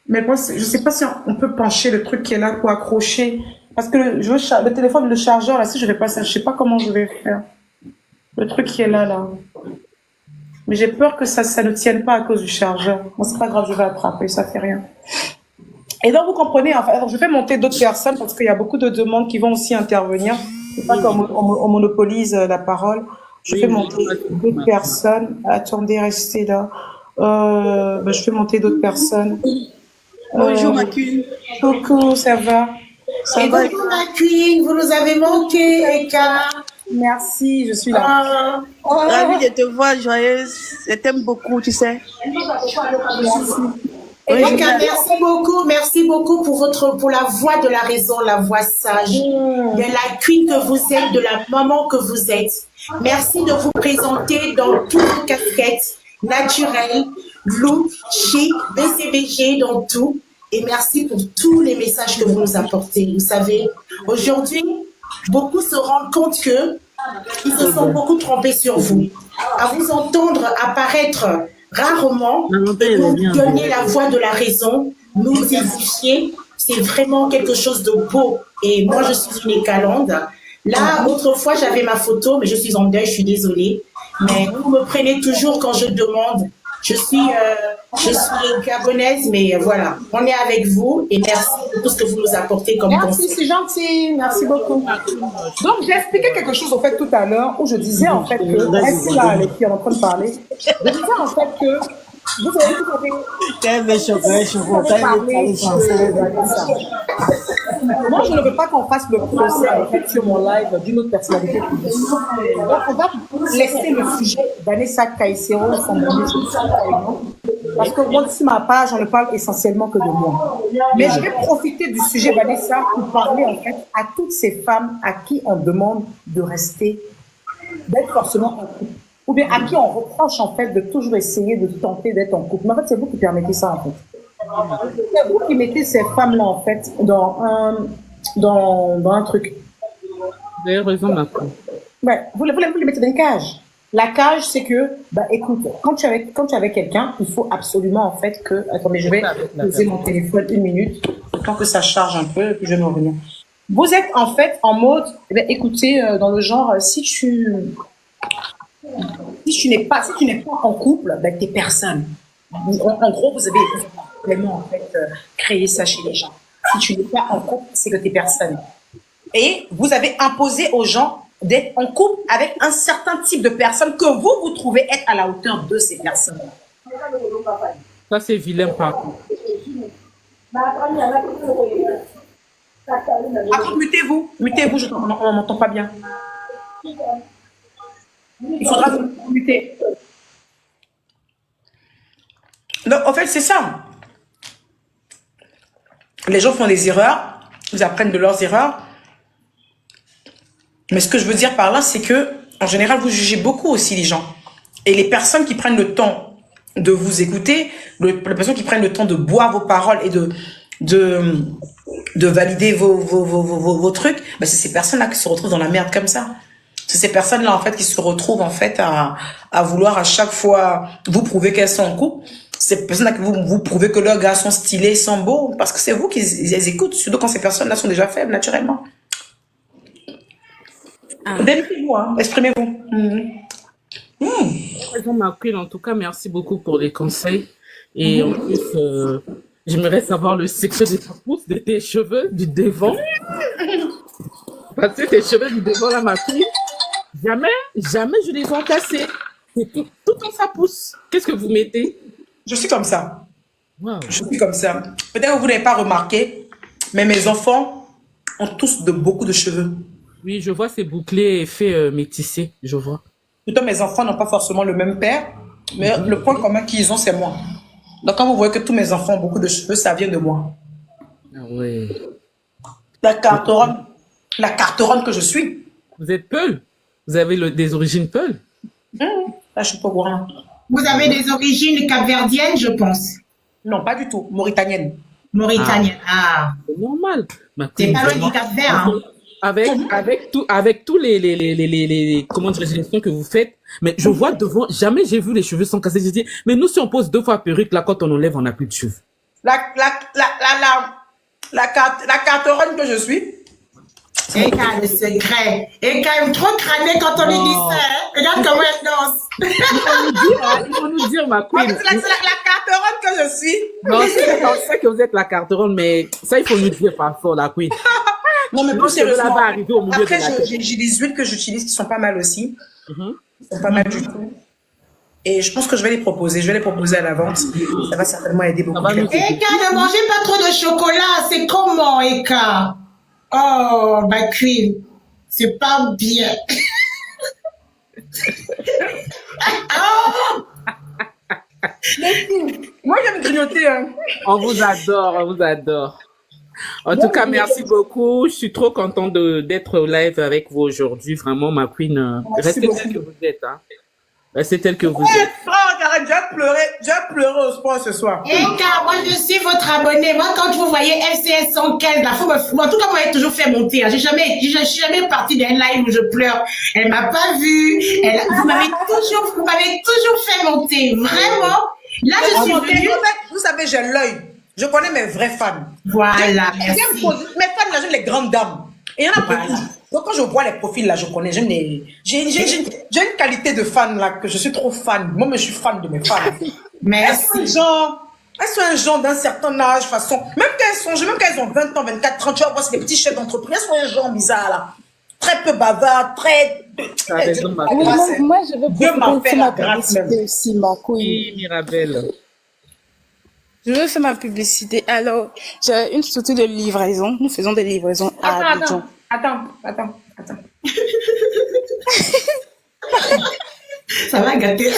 Mais moi, je sais pas si on peut pencher le truc qui est là pour accrocher. Parce que le téléphone, le chargeur, là, si je vais pas ça, je sais pas comment je vais faire. Le truc qui est là. Mais j'ai peur que ça ne tienne pas à cause du chargeur. Bon, c'est pas grave, je vais attraper, ça fait rien. Et donc, vous comprenez, enfin, alors, je vais monter d'autres personnes parce qu'il y a beaucoup de demandes qui vont aussi intervenir. C'est pas comme on monopolise la parole. Je vais monter d'autres personnes. Attendez, restez là. Je vais monter d'autres personnes. Bonjour, ma queen. Coucou, ça va? Bonjour, ma queen. Vous nous avez manqué, Eka. Merci, je suis là. Ravie de te voir, joyeuse. Je t'aime beaucoup, tu sais. Eka, merci beaucoup pour la voix de la raison, la voix sage, de la queen que vous êtes, de la maman que vous êtes. Merci de vous présenter dans toutes vos casquettes, naturelles, look, chic, BCBG, dans tout. Et merci pour tous les messages que vous nous apportez. Vous savez, aujourd'hui, beaucoup se rendent compte qu'ils se sont beaucoup trompés sur vous. À vous entendre apparaître rarement, et vous donner la voix de la raison, nous édifier, c'est vraiment quelque chose de beau. Et moi, je suis une écalande. Là, autrefois, j'avais ma photo, mais je suis en deuil, je suis désolée. Mais vous me prenez toujours quand je demande. Je suis gabonaise, mais voilà, on est avec vous et merci pour tout ce que vous nous apportez comme conseil. Merci, c'est gentil, merci beaucoup. Donc, j'ai expliqué quelque chose au fait tout à l'heure où je disais en fait que, restez là, les filles, on est en train de parler. Je disais en fait que vous avez moi, je ne veux pas qu'on fasse le procès en fait, sur mon live d'une autre personnalité publique. Donc, on va laisser le sujet Vanessa Caicedo parce que moi, sur ma page, on ne parle essentiellement que de moi. Mais je vais profiter du sujet Vanessa pour parler en fait à toutes ces femmes à qui on demande de rester, d'être forcément en couple. Ou bien à qui on reproche en fait de toujours essayer de tenter d'être en couple. Mais en fait, c'est vous qui permettez ça en fait. C'est vous qui mettez ces femmes-là en fait dans un truc. Vous avez raison, ma fille. Ouais, vous les mettez dans une cage. La cage, c'est que, écoute, quand tu es avec quelqu'un, il faut absolument en fait que. Attendez, je vais poser mon téléphone 1 minute, le temps que ça charge un peu, et puis je vais me revenir. Vous êtes en fait en mode, écoutez, dans le genre, si tu n'es pas en couple, t'es personne. En gros, vous avez vraiment en fait créé ça chez les gens. Si tu n'es pas en couple, c'est que t'es personne. Et vous avez imposé aux gens d'être en couple avec un certain type de personnes que vous trouvez être à la hauteur de ces personnes. Ça, c'est vilain par contre. Après, mutez-vous, on m'entend pas bien. Il faudra vous muter. Donc, en fait, c'est ça. Les gens font des erreurs, ils apprennent de leurs erreurs. Mais ce que je veux dire par là, c'est que, en général, vous jugez beaucoup aussi les gens. Et les personnes qui prennent le temps de vous écouter, les personnes qui prennent le temps de boire vos paroles et de valider vos trucs, c'est ces personnes-là qui se retrouvent dans la merde comme ça. C'est ces personnes-là, en fait, qui se retrouvent, en fait, à vouloir à chaque fois vous prouver qu'elles sont en couple. Ces personnes-là qui vous prouvez que leurs gars sont stylés, sont beaux, parce que c'est vous qui les écoutent, surtout quand ces personnes-là sont déjà faibles, naturellement. Démettez-vous, hein, exprimez-vous. Ma queen, en tout cas, merci beaucoup pour les conseils. Et en plus, j'aimerais savoir le secret de ta pousse, de tes cheveux du devant. Parce que tes cheveux du devant, là, ma queen, Jamais, jamais je les encassés. C'est tout le temps ça pousse. Qu'est-ce que vous mettez? Je suis comme ça. Waouh. Je suis comme ça. Peut-être que vous n'avez pas remarqué, mais mes enfants ont tous beaucoup de cheveux. Oui, je vois ces bouclés effets métissés. Je vois. Pourtant, mes enfants n'ont pas forcément le même père, mais le point commun qu'ils ont, c'est moi. Donc, quand vous voyez que tous mes enfants ont beaucoup de cheveux, ça vient de moi. Ah ouais. La carteronne que je suis. Vous êtes Peul? Vous avez des origines Peul? Là, je suis pas au courant. Vous avez des origines capverdiennes, je pense. Non, pas du tout. Mauritanienne. Mauritanienne. Ah. C'est normal. Ma C'est queen, pas loin vraiment. du Cap-Vert. Hein. Avec tous les comment dire, les gestions que vous faites, mais je vois devant, jamais j'ai vu les cheveux sans casser. J'ai dit, mais nous, si on pose 2 fois perruque, là, quand on enlève, on n'a plus de cheveux. La carteronne que je suis. Et quand le secret. Et quand même trop crâné quand on lui dit ça. Hein? Regarde comment elle danse. Il faut nous dire, ma queen. C'est la carteronne que je suis. Non, c'est ça que vous êtes la carte ronde, mais ça, il faut nous dire par fort, la queen. Non, mais Non, plus c'est de sérieusement. là-bas arrivé au milieu Après, de la tête. j'ai des huiles que j'utilise qui sont pas mal aussi. Mhm. Qui sont pas mal du tout. Et je pense que je vais les proposer. Je vais les proposer à la vente. Ça va certainement aider beaucoup. va nous aider. Eka, ne mangez pas trop de chocolat. C'est comment, Eka? Oh, ma queen. C'est pas bien. Oh, Moi, j'aime grignoter. Hein. On vous adore, on vous adore. En tout cas, merci beaucoup. Je suis trop contente d'être au live avec vous aujourd'hui. Vraiment, ma queen, restez telle que vous êtes. Hein. Restez telle que vous êtes. Franck, arrête, j'ai pleuré au sport ce soir. Eka, moi je suis votre abonné. Moi, quand vous voyez FCS 115, la fois, en tout cas, moi, elle a toujours fait monter. Hein. Je suis jamais partie d'un live où je pleure. Elle m'a pas vue. Vous m'avez toujours fait monter. Vraiment. Là, je suis venue. Vous savez, j'ai l'œil. Je connais mes vrais fans. Voilà, merci. Mes fans, là, j'aime les grandes dames. Et il y en a beaucoup. Donc, quand je vois les profils, là, je connais. J'ai une qualité de fan, là, que je suis trop fan. Moi, je suis fan de mes fans. Merci. Elles sont un genre d'un certain âge, façon. Même quand elles ont 20 ans, 24, 30, tu vas voir, c'est des petits chefs d'entreprise. Elles sont un genre bizarre, là. Très peu bavard, très. T'as raison, ma Oui, queen. moi, je veux Dieu m'a fait faire la ma grâce publicité même. aussi, ma queen. Oui, Mirabelle. Je veux faire ma publicité. Alors, j'ai une structure de livraison. Nous faisons des livraisons à Abidjan. Attends. Ça va gâter.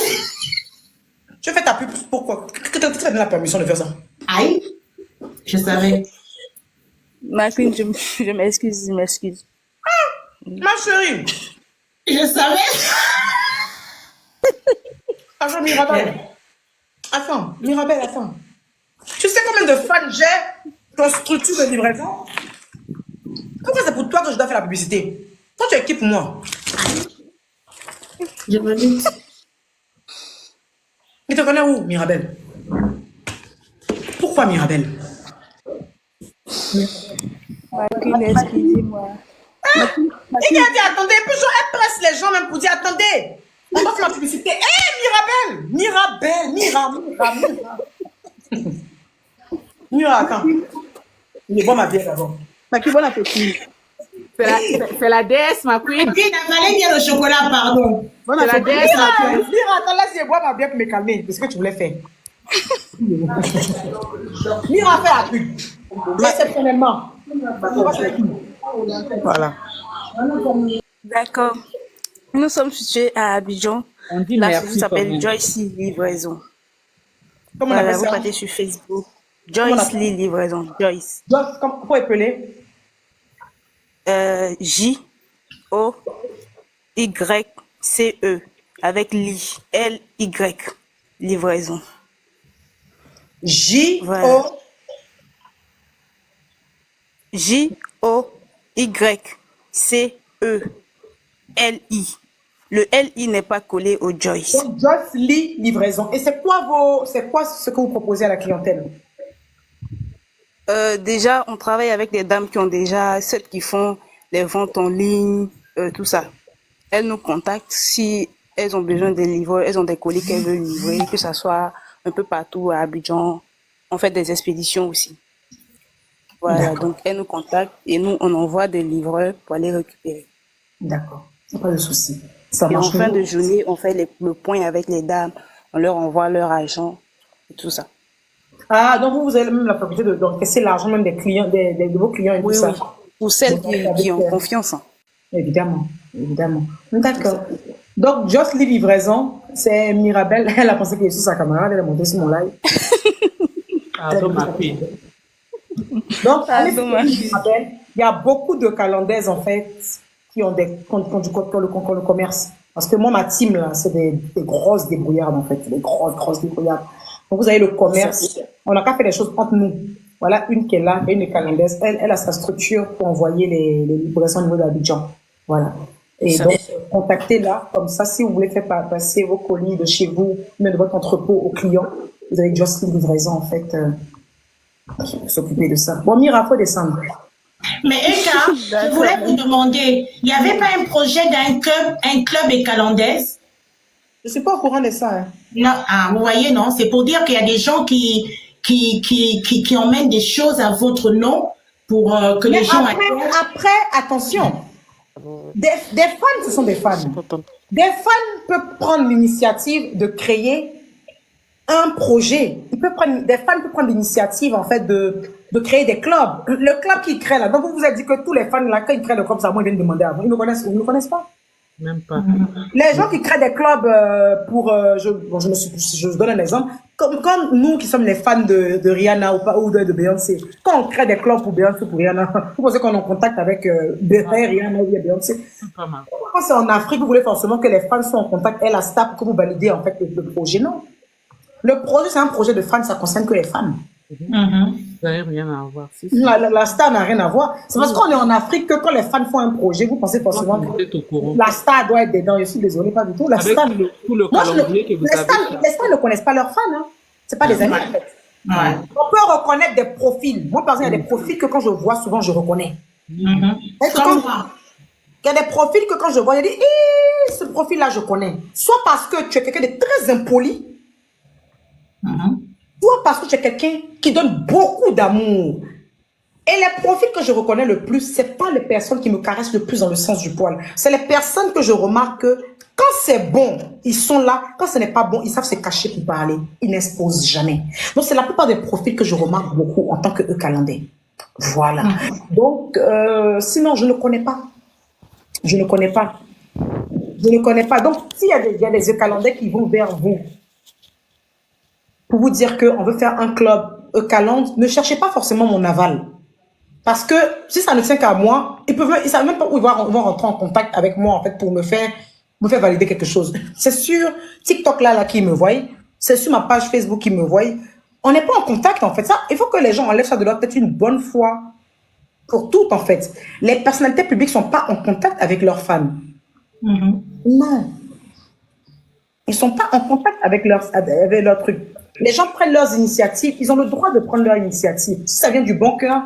Tu fais ta pub, pourquoi? Que t'as donné la permission de faire ça? Aïe. Je savais. Ma queen, je m'excuse. Ma chérie. Je savais. Attends, Mirabelle, attends. Tu sais combien de fans j'ai dans structure de livraison? Pourquoi c'est pour toi que je dois faire la publicité? Toi, tu es qui pour moi? Je me doute. Il te connaît où, Mirabelle? Pourquoi Mirabelle? Ma queen, excusez-moi. Il a dit attendez, puis elle presse les gens même pour dire attendez. On va faire la publicité. Hé, Mirabelle, Mira, attends. Il est bon ma bière d'abord. Ma queen, bon appétit. C'est la déesse, ma queen. Bien, avalez bien le chocolat, pardon. Bon C'est la appétit. déesse, ma queen. Mira, attends, laisse-moi boire ma bière pour me calmer. C'est ce que tu voulais faire. Mira, fais la pub. Exceptionnellement. Voilà. D'accord. Nous sommes situés à Abidjan. On dit La merci société quand s'appelle même. Joyce Lee Livraison. Comment on Voilà, appelle vous ça? partez sur Facebook. on Joyce appelle- Lee Livraison. Joyce. Faut épeler. Joyce avec Lee. L-Y. Livraison. J-O. Voilà. Joyce-Lee. Le L-I n'est pas collé au Joyce. Donc, Joyce Lee livraison. Et c'est quoi ce que vous proposez à la clientèle? Déjà, on travaille avec des dames qui ont déjà, celles qui font les ventes en ligne, tout ça. Elles nous contactent si elles ont besoin de livrer, elles ont des colis qu'elles veulent livrer, que ça soit un peu partout à Abidjan. On fait des expéditions aussi. Voilà, donc elles nous contactent et nous, on envoie des livreurs pour aller récupérer. D'accord. Pas de souci. Ça Et en marche fin de mieux. journée, on fait le point avec les dames. On leur envoie leur argent et tout ça. Ah, donc vous avez même la faculté d'encaisser l'argent même des clients, de vos clients et tout Oui, ça. oui. Pour celles Donc, avec, qui ont confiance. Hein. évidemment, évidemment. D'accord. Donc, Just les livraisons, c'est Mirabelle. Elle a pensé que je suis sa camarade, elle est montée sur mon live. Pardon, ma queen. Donc, allez Pardon, sur ma fille. Mirabelle. Il y a beaucoup de Calandaises, en fait, qui ont le commerce. Parce que moi, ma team, là, c'est des grosses débrouillardes, en fait. Des grosses débrouillardes. Donc, vous avez le commerce. On n'a qu'à faire les choses entre nous. Voilà, une qui est là, et une calandaise. Elle a sa structure pour envoyer les livraisons au niveau d'Abidjan. Voilà. Et Ça. donc, contactez-la. Comme ça, si vous voulez faire passer vos colis de chez vous, même de votre entrepôt aux clients, vous avez Just Livraison, en fait, s'occuper de ça. Bon, Mira, faut descendre. Mais Eka, je voulais vous demander, il n'y avait pas un projet d'un club écalandaise? Je suis pas au courant de ça, hein. Non, ah, vous voyez, non, c'est pour dire qu'il y a des gens qui emmènent des choses à votre nom pour que Mais les gens après, attention. Des fans, ce sont des fans. Des fans peuvent prendre l'initiative de créer un projet. Des fans peuvent prendre l'initiative, en fait, de créer des clubs. Le club qu'ils créent là, donc vous vous avez dit que tous les fans là, quand ils créent le club, ça, moi, ils viennent demander avant. Ils ne connaissent pas. Même pas. Les gens qui créent des clubs je donne un exemple. Comme nous qui sommes les fans de Rihanna ou de Beyoncé, quand on crée des clubs pour Beyoncé, pour Rihanna, vous pensez qu'on est en contact avec Rihanna ou Beyoncé? Pas mal. Quand c'est en Afrique, vous voulez forcément que les fans soient en contact et la star pour que vous validez en fait le projet. Non. Le projet, c'est un projet de fans, ça concerne que les fans. Ça n'a rien à voir. Si, La star n'a rien à voir. C'est parce qu'on est en Afrique que quand les fans font un projet, vous pensez forcément Vous êtes au courant. que la star doit être dedans. Je suis désolée, pas du tout. La Avec star, tout le calendrier que vous les avez. stars ne connaissent pas leurs fans. Hein. C'est pas des amis, en fait. Ouais. On peut reconnaître des profils. Moi, par exemple, il y a des profils que quand je vois, souvent, je reconnais. Et que Comme quand- moi. Il y a des profils que quand je vois, je dis, eh, ce profil-là, je connais. Soit parce que tu es quelqu'un de très impoli, soit parce que tu es quelqu'un qui donne beaucoup d'amour. Et les profils que je reconnais le plus, c'est pas les personnes qui me caressent le plus dans le sens du poil. C'est les personnes que je remarque que quand c'est bon, ils sont là. Quand ce n'est pas bon, ils savent se cacher pour parler. Ils n'exposent jamais. Donc, c'est la plupart des profils que je remarque beaucoup en tant que calandais. Voilà. Donc, sinon, je ne connais pas. Je ne connais pas. Je ne connais pas. Donc, s'il y a des calandais qui vont vers vous pour vous dire qu'on veut faire un club calandre, ne cherchez pas forcément mon aval. Parce que si ça ne tient qu'à moi, ils ne savent même pas où ils vont rentrer en contact avec moi en fait pour me faire valider quelque chose. C'est sur TikTok là qui me voient, c'est sur ma page Facebook qui me voient. On n'est pas en contact en fait. Ça, il faut que les gens enlèvent ça de leur tête une bonne fois pour toutes en fait. Les personnalités publiques sont pas en contact avec leurs fans. Non. Ils sont pas en contact avec leur truc. Les gens prennent leurs initiatives. Ils ont le droit de prendre leur initiative. Si ça vient du bon cœur,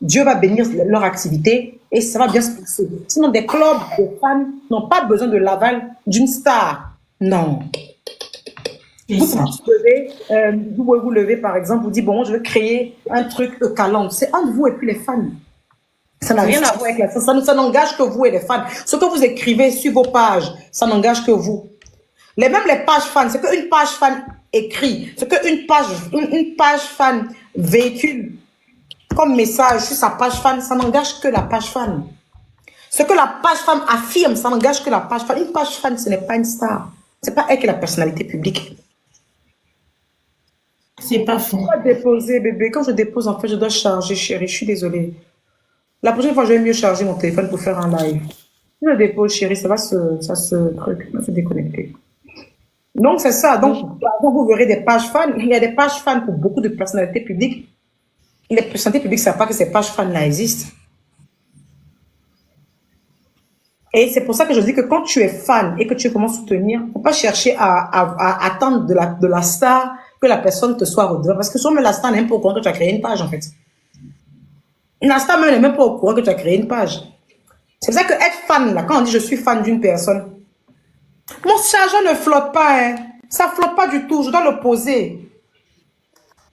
Dieu va bénir leur activité et ça va bien se passer. Sinon, des clubs de fans n'ont pas besoin de l'aval d'une star. Non. Vous pouvez vous lever, par exemple, vous dites, bon, je veux créer un truc calandre. C'est entre vous et puis les fans. Ça n'a rien à voir avec la ça n'engage que vous et les fans. Ce que vous écrivez sur vos pages, ça n'engage que vous. Même les pages fans, c'est qu'une page fan écrit, c'est qu'une page fan véhicule comme message sur sa page fan, ça n'engage que la page fan. Ce que la page fan affirme, ça n'engage que la page fan. Une page fan, ce n'est pas une star. C'est pas elle qui est la personnalité publique. C'est pas faux. Je dois déposer, bébé. Quand je dépose, en fait, je dois charger, chérie. Je suis désolée. La prochaine fois, je vais mieux charger mon téléphone pour faire un live. Si je dépose, chérie, ça va se déconnecter. Donc, c'est ça. Donc, vous verrez des pages fans. Il y a des pages fans pour beaucoup de personnalités publiques. Les personnalités publiques ne savent pas que ces pages fans-là existent. Et c'est pour ça que je dis que quand tu es fan et que tu veux comment soutenir, il ne faut pas chercher à attendre de la star que la personne te soit redevable. Parce que souvent, la star n'est même pas au courant que tu as créé une page, en fait. La star n'est même pas au courant que tu as créé une page. C'est pour ça que être fan, là, quand on dit je suis fan d'une personne, mon chargeur ne flotte pas, hein. Ça flotte pas du tout. Je dois le poser.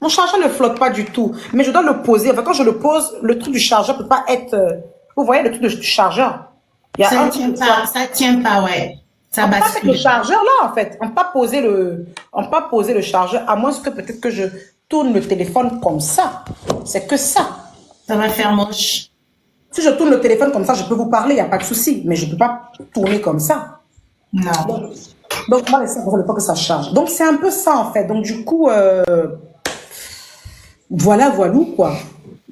Mon chargeur ne flotte pas du tout. Mais je dois le poser. Enfin, quand je le pose, le truc du chargeur ne peut pas être... vous voyez le truc du chargeur? Il y a Ça un ne tient truc, pas, ça tient pas, ouais. Ça on peut pas mettre le bascule. chargeur là, en fait. On peut pas poser on peut pas poser le chargeur, à moins que peut-être que je tourne le téléphone comme ça. C'est que ça. Ça va faire moche. Si je tourne le téléphone comme ça, je peux vous parler, il n'y a pas de souci. Mais je ne peux pas tourner comme ça. Non. Donc, on va laisser le temps que ça charge. Donc, c'est un peu ça, en fait. Donc, du coup, voilà, quoi.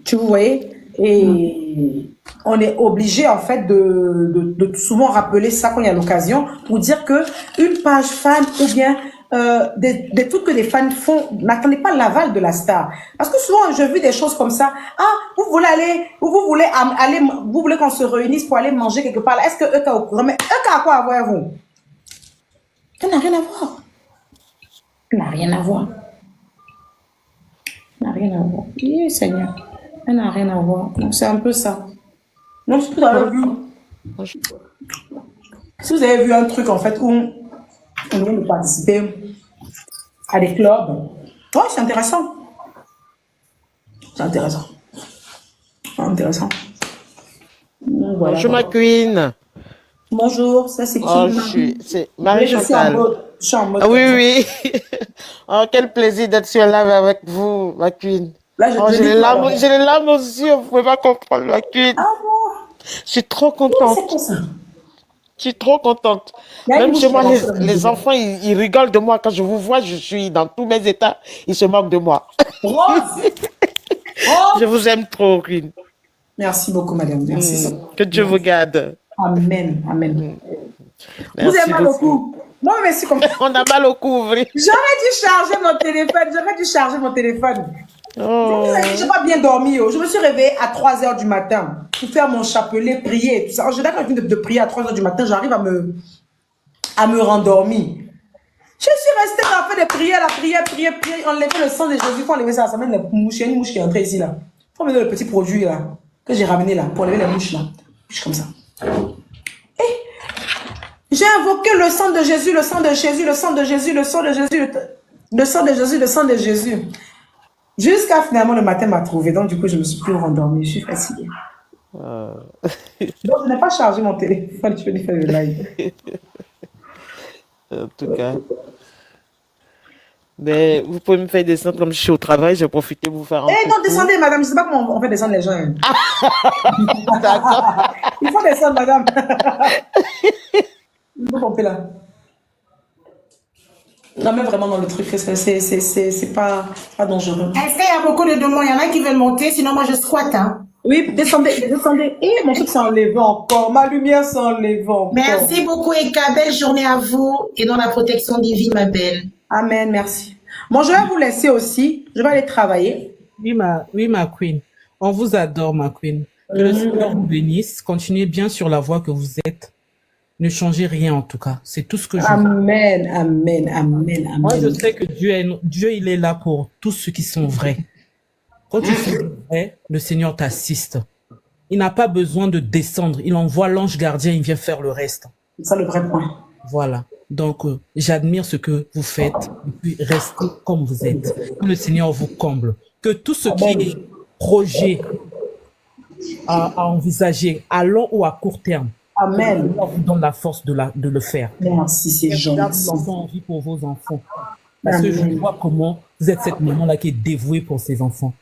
Tu vous voyez? Et on est obligé, en fait, de souvent rappeler ça quand il y a l'occasion pour dire que une page fan ou bien des trucs que les fans font, n'attendez pas l'aval de la star. Parce que souvent, j'ai vu des choses comme ça. Ah, vous voulez aller, ou vous voulez qu'on se réunisse pour aller manger quelque part. Est-ce que eux, au courant? Mais eux, a quoi à voir, vous? Ça n'a rien à voir. Ça n'a rien à voir. Ça n'a rien à voir. Oui, Seigneur. Ça n'a rien à voir. Donc, c'est un peu ça. Donc, si vous avez vu, un truc, en fait, où on vient de participer à des clubs, ouais, c'est intéressant. C'est intéressant. C'est intéressant. Donc, voilà. Bonjour ma queen. Bonjour, ça c'est qui? Oh, c'est Marie Je Chantal. suis en mode. Ah oui, oui. Oh, quel plaisir d'être sur live avec vous, ma queen. Là, Oh, j'ai les larmes aux yeux, vous pouvez pas comprendre, ma queen. Ah bon? Je suis trop C'est contente. quoi ça? Je suis trop contente. Il y a une Même chez bouche moi, qui avance dans le les enfants, ils rigolent de moi. Quand je vous vois, je suis dans tous mes états. Ils se moquent de moi. Rose! Rose! Je vous aime trop, queen. Merci beaucoup, madame. Merci. Que Dieu vous garde. Amen. Amen. Vous Merci avez mal au beaucoup. cou. Non, mais c'est comme ça. On a mal au cou, vrai. J'aurais dû charger mon téléphone. Oh. Je n'ai pas bien dormi. Je me suis réveillée à 3 h du matin pour faire mon chapelet, prier et tout ça. En général, quand je viens de prier à 3 h du matin, j'arrive à me rendormir. Je suis restée à faire des prières, prier, enlever le sang de Jésus. Il faut enlever ça. Ça mène la mouche. Il y a une mouche qui est entrée ici, là. Il faut mettre le petit produit, là, que j'ai ramené, là, pour enlever les mouches, là. Je suis comme ça. J'ai invoqué le sang de Jésus, le sang de Jésus, le sang de Jésus, le sang de Jésus, le sang de Jésus, le sang de Jésus. Jusqu'à finalement le matin m'a trouvé. Donc du coup, je me suis plus rendormie. Je suis fatiguée. Donc je n'ai pas chargé mon téléphone. Je peux faire le live. En tout cas. Mais vous pouvez me faire descendre comme je suis au travail. J'ai profité pour vous faire un Eh non, coucou. descendez, madame. Je ne sais pas comment on fait descendre les gens. Hein. D'accord. Il faut descendre, madame. Il faut pomper là. Non, mais vraiment, dans le truc, c'est pas dangereux. Est-ce qu'il y a beaucoup de demandes? Il y en a qui veulent monter, sinon moi je squatte. Hein. Oui, descendez. Et mon truc s'est enlevé encore. Ma lumière s'est enlevée encore. Merci beaucoup, Eka. Belle journée à vous et dans la protection divine, ma belle. Amen, merci. Bon, je vais vous laisser aussi. Je vais aller travailler. Oui, ma queen. On vous adore, ma queen. Que le Seigneur vous bénisse. Continuez bien sur la voie que vous êtes. Ne changez rien, en tout cas. C'est tout ce que je veux. Amen, amen, amen, amen. Moi, je sais que Dieu, il est là pour tous ceux qui sont vrais. Quand tu fais vrai, le Seigneur t'assiste. Il n'a pas besoin de descendre. Il envoie l'ange gardien, il vient faire le reste. C'est ça le vrai point. Voilà. Donc, j'admire ce que vous faites. Et puis, restez comme vous êtes. Que le Seigneur vous comble. Que tout ce qui est projet à envisager à long ou à court terme, Amen. le Seigneur vous donne la force de le faire. Merci, c'est Garde gentil. l'enfant en vie pour vos enfants. Parce que je vois comment vous êtes cette maman-là qui est dévouée pour ses enfants.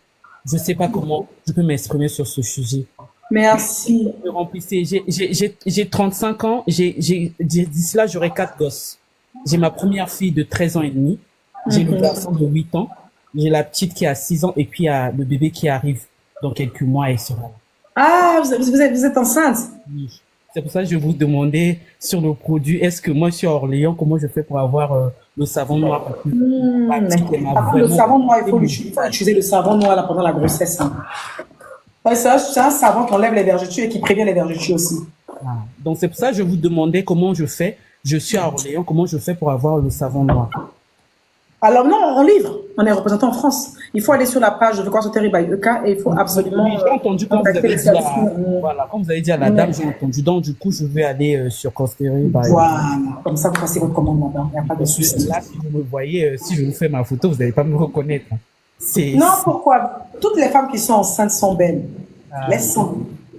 Je ne sais pas comment je peux m'exprimer sur ce sujet. Merci. Me remplissez. J'ai 35 ans. D'ici là, j'aurai 4 gosses. J'ai ma première fille de 13 ans et demi. J'ai le garçon de 8 ans. J'ai la petite qui a 6 ans. Et puis, il y a le bébé qui arrive dans quelques mois et sera là. Ah, vous êtes enceinte? Oui. C'est pour ça que je vous demandais sur le produit. Est-ce que moi, je suis à Orléans, comment je fais pour avoir le savon noir? Le savon noir, il faut utiliser le savon noir là, pendant la grossesse. Hein. Ouais, c'est un savon qui enlève les vergetures et qui prévient les vergetures aussi. Ah. Donc, c'est pour ça que je vous demandais comment je fais. Je suis à Orléans, comment je fais pour avoir le savon noir? Alors non, on livre. On est représenté en France. Il faut aller sur la page de Victoire Sauterre by EK et il faut absolument... Oui, j'ai entendu quand vous avez dit voilà, comme vous avez dit à la dame, j'ai entendu. Donc, du coup, je vais aller sur Costeri. Voilà, comme ça, vous passez votre commande là-bas. Il n'y a pas de souci. Là, si vous me voyez, si je vous fais ma photo, vous n'allez pas me reconnaître. Non, pourquoi? Toutes les femmes qui sont enceintes sont belles. Laisse ça.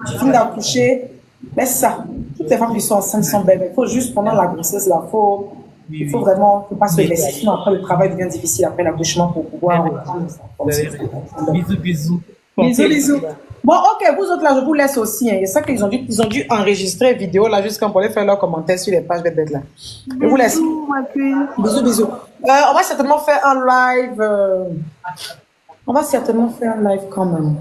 Tu finis d'accoucher, laisse ça. Toutes les femmes qui sont enceintes sont belles. Il faut juste, pendant la grossesse, là, il faut vraiment ne pas se laisser. Sinon, après, le travail devient difficile après l'accouchement pour pouvoir reprendre ça. Bisous, bisous. Bisous, bisous. Bon, ok, vous autres là, je vous laisse aussi. Hein. C'est ça qu'ils ont dû enregistrer vidéo là, juste quand pour aller faire leurs commentaires sur les pages bêtes là. Je vous laisse. Bisous, bisous. On va certainement faire un live. On va certainement faire un live quand même.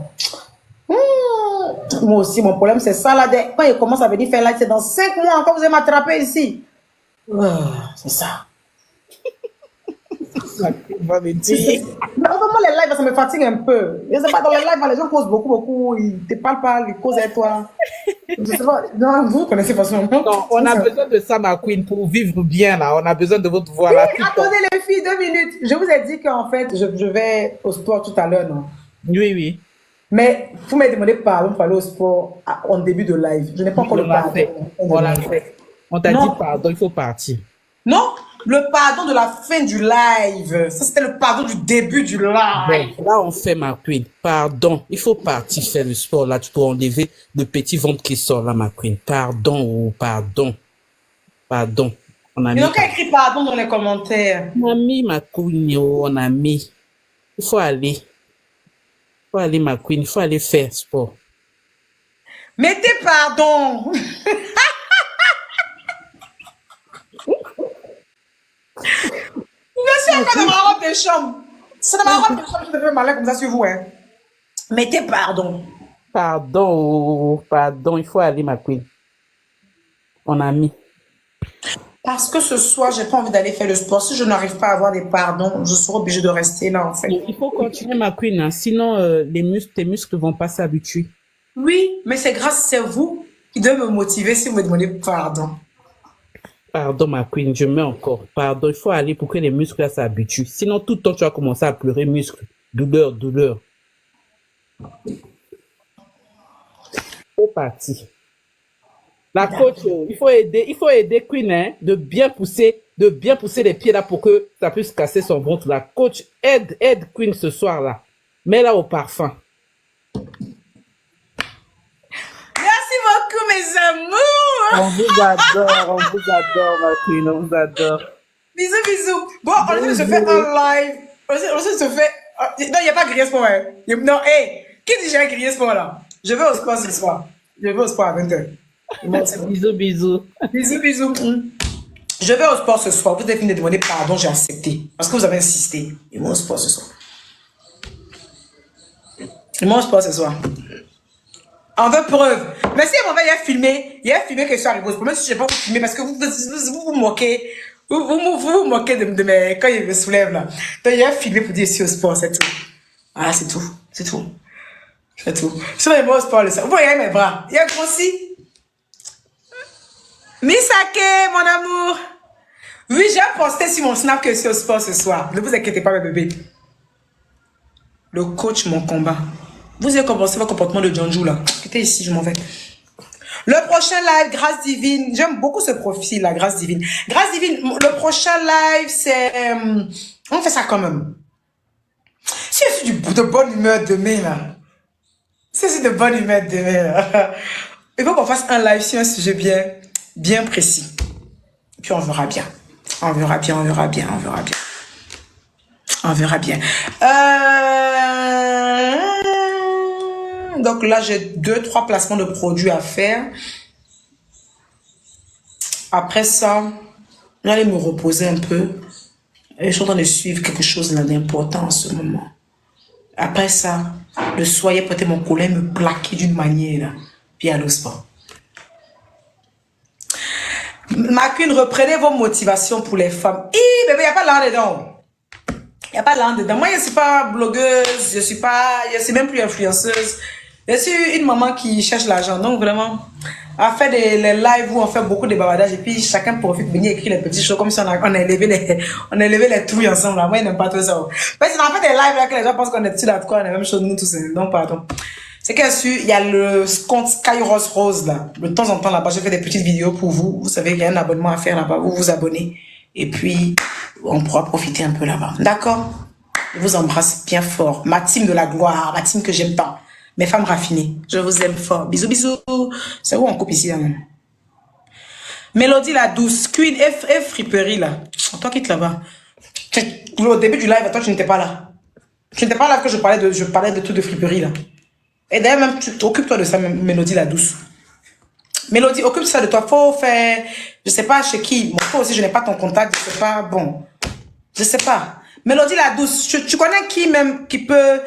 Moi aussi, mon problème c'est ça là. Quand il commence à venir faire live, c'est dans 5 mois quand vous allez m'attraper ici. C'est ça. Va me dire. Mais vraiment, les lives, ça me fatigue un peu. Je sais pas, dans les lives, les gens causent beaucoup. Ils te parlent pas, ils causent avec toi. Je sais pas. Non, vous connaissez facilement. Non, on a besoin de ça, ma queen, pour vivre bien, là. On a besoin de votre voix, là. Oui, attendez, les filles, 2 minutes. Je vous ai dit qu'en fait, je vais au sport tout à l'heure, non? Oui, oui. Mais vous m'avez demandé pardon pour aller au sport en début de live. Je n'ai pas encore le pardon. On l'a fait. On t'a dit pardon, il faut partir. Non, le pardon de la fin du live. Ça, c'était le pardon du début du live. Bon, là, on fait, ma queen. Pardon. Il faut partir faire le sport, là. Tu peux enlever le petit ventre qui sort, là, ma queen. Pardon, oh, pardon. Pardon. Ils n'ont qu'à écrire pardon dans les commentaires. On a mis, ma queen, oh, on a mis. Il faut aller. Il faut aller, ma queen. Il faut aller faire sport. Mettez pardon. Je suis encore dans ma robe de chambre. C'est dans ma robe de chambre que je me fais malin comme ça sur vous. Hein. Mettez pardon. Pardon, oh, pardon. Il faut aller, ma queen. On a mis. Parce que ce soir, j'ai pas envie d'aller faire le sport. Si je n'arrive pas à avoir des pardons, je serai obligée de rester là, en fait. Il faut continuer, ma queen. Hein. Sinon, tes muscles vont pas s'habituer. Oui, mais c'est grâce à vous qui devez me motiver si vous me demandez pardon. Pardon, ma queen, je mets encore. Pardon, il faut aller pour que les muscles s'habituent. Sinon, tout le temps, tu vas commencer à pleurer muscles. Douleur, douleur. C'est parti. La coach, il faut aider Queen, hein, de bien pousser les pieds là pour que ça puisse casser son ventre. La coach aide Queen ce soir là. Mets-la au parfum. Merci beaucoup, mes amours. On vous adore, ma Queen, on vous adore. Bisous, bisous. Bon, on essaie de se faire un live. On essaie de se faire... Non, il n'y a pas grillé sport, hein. Non, hé, qui dit j'ai grillé sport là? Je vais au sport ce soir. Je vais au sport à 20h. Bisous, bisous. Bisous, bisous. Je vais au sport ce soir. Vous avez fini de demander pardon, j'ai accepté. Parce que vous avez insisté. Je vais au sport ce soir. Je vais au sport ce soir. En veut preuve. Mais si il a filmé que je suis arrivé au sport. Même si je n'ai pas filmé parce que vous moquez. Vous moquez de mes... Quand il me soulève là. Donc il a filmé pour dire je suis au sport, c'est tout. Ah, c'est tout. C'est tout. C'est tout. Sinon, il va au sport, le sang. Vous voyez mes bras. Il a grossi. Misake, mon amour. Oui, j'ai posté sur mon snap que je suis au sport ce soir. Ne vous inquiétez pas, mes bébés. Le coach, mon combat. Vous avez commencé votre comportement de Jonju là. Quittez ici, je m'en vais. Le prochain live, grâce divine. J'aime beaucoup ce profil, la grâce divine. Grâce divine, le prochain live, c'est... on fait ça quand même. Si je suis de bonne humeur demain là. Si je suis de bonne humeur demain là. Il faut qu'on fasse un live sur un sujet bien précis. Et puis on verra bien. On verra bien. Donc là, j'ai 2-3 placements de produits à faire. Après ça, j'allais me reposer un peu. Et je suis en train de suivre quelque chose d'important en ce moment. Après ça, le soir, il y a peut-être mon collègue me plaquer d'une manière. Là, puis aller au sport. Ma queen, reprenez vos motivations pour les femmes. Bébé, il n'y a pas de là dedans. Il n'y a pas de là dedans. Moi, je ne suis pas blogueuse, je suis même plus influenceuse. Je suis une maman qui cherche l'argent. Donc, vraiment, à faire les lives où on fait beaucoup de bavardage et puis chacun profite de venir écrire les petits choses comme si on a élevé les trouilles ensemble. Là. Moi, je n'aime pas tout ça. Parce qu'on a fait des lives là que les gens pensent qu'on est dessus là, on est la même chose, nous tous. Donc, pardon. C'est qu'il y a le compte Skyros Rose là. De temps en temps là-bas, je fais des petites vidéos pour vous. Vous savez qu'il y a un abonnement à faire là-bas. Vous vous abonnez. Et puis, on pourra profiter un peu là-bas. D'accord? Je vous embrasse bien fort. Ma team de la gloire, ma team que j'aime tant. Mes femmes raffinées. Je vous aime fort. Bisous, bisous. C'est où on coupe ici là même? Mélodie la douce, Queen et Friperie là. Toi quitte là-bas. Au début du live, toi tu n'étais pas là. Tu n'étais pas là que je parlais de tout de Friperie là. Et d'ailleurs même, occupe-toi de ça, Mélodie la douce. Mélodie, occupe-toi de toi. Faut faire, je sais pas chez qui. Bon, toi aussi, je n'ai pas ton contact, je sais pas, bon. Je sais pas. Mélodie la douce, tu connais qui même, qui peut,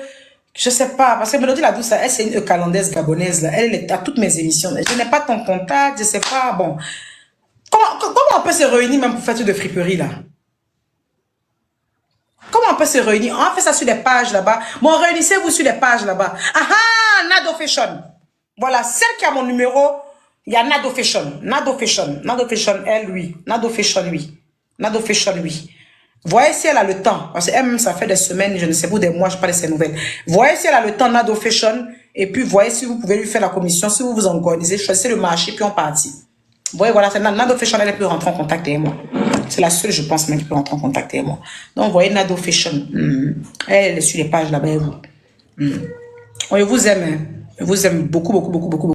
je sais pas, parce que Mélodie la douce, elle, c'est une calandaise gabonaise, là. Elle est à toutes mes émissions. Je n'ai pas ton contact, je sais pas, bon. Comment on peut se réunir même pour faire tout de friperie, là? Comment on peut se réunir? On fait ça sur des pages là-bas. Bon, réunissez-vous sur des pages là-bas. Ah ah, Nado Fashion. Voilà, celle qui a mon numéro, il y a Nado Fashion. Nado Fashion. Nado Fashion, elle, oui. Nado Fashion, oui. Nado Fashion, oui. Voyez si elle a le temps. Parce qu'elle-même, ça fait des semaines, je ne sais pas, des mois, je parle de ses nouvelles. Voyez si elle a le temps, Nado Fashion. Et puis, voyez si vous pouvez lui faire la commission. Si vous vous organisez, choisissez le marché, puis on partit. Vous voyez, voilà, c'est Nado Fashion, elle peut rentrer en contact avec moi. C'est la seule, je pense, même, qui peut rentrer en contact avec moi. Donc, vous voyez, Nado Fashion. Elle est sur les pages là-bas. On vous aime. Hein. Je vous aime beaucoup, beaucoup, beaucoup, beaucoup.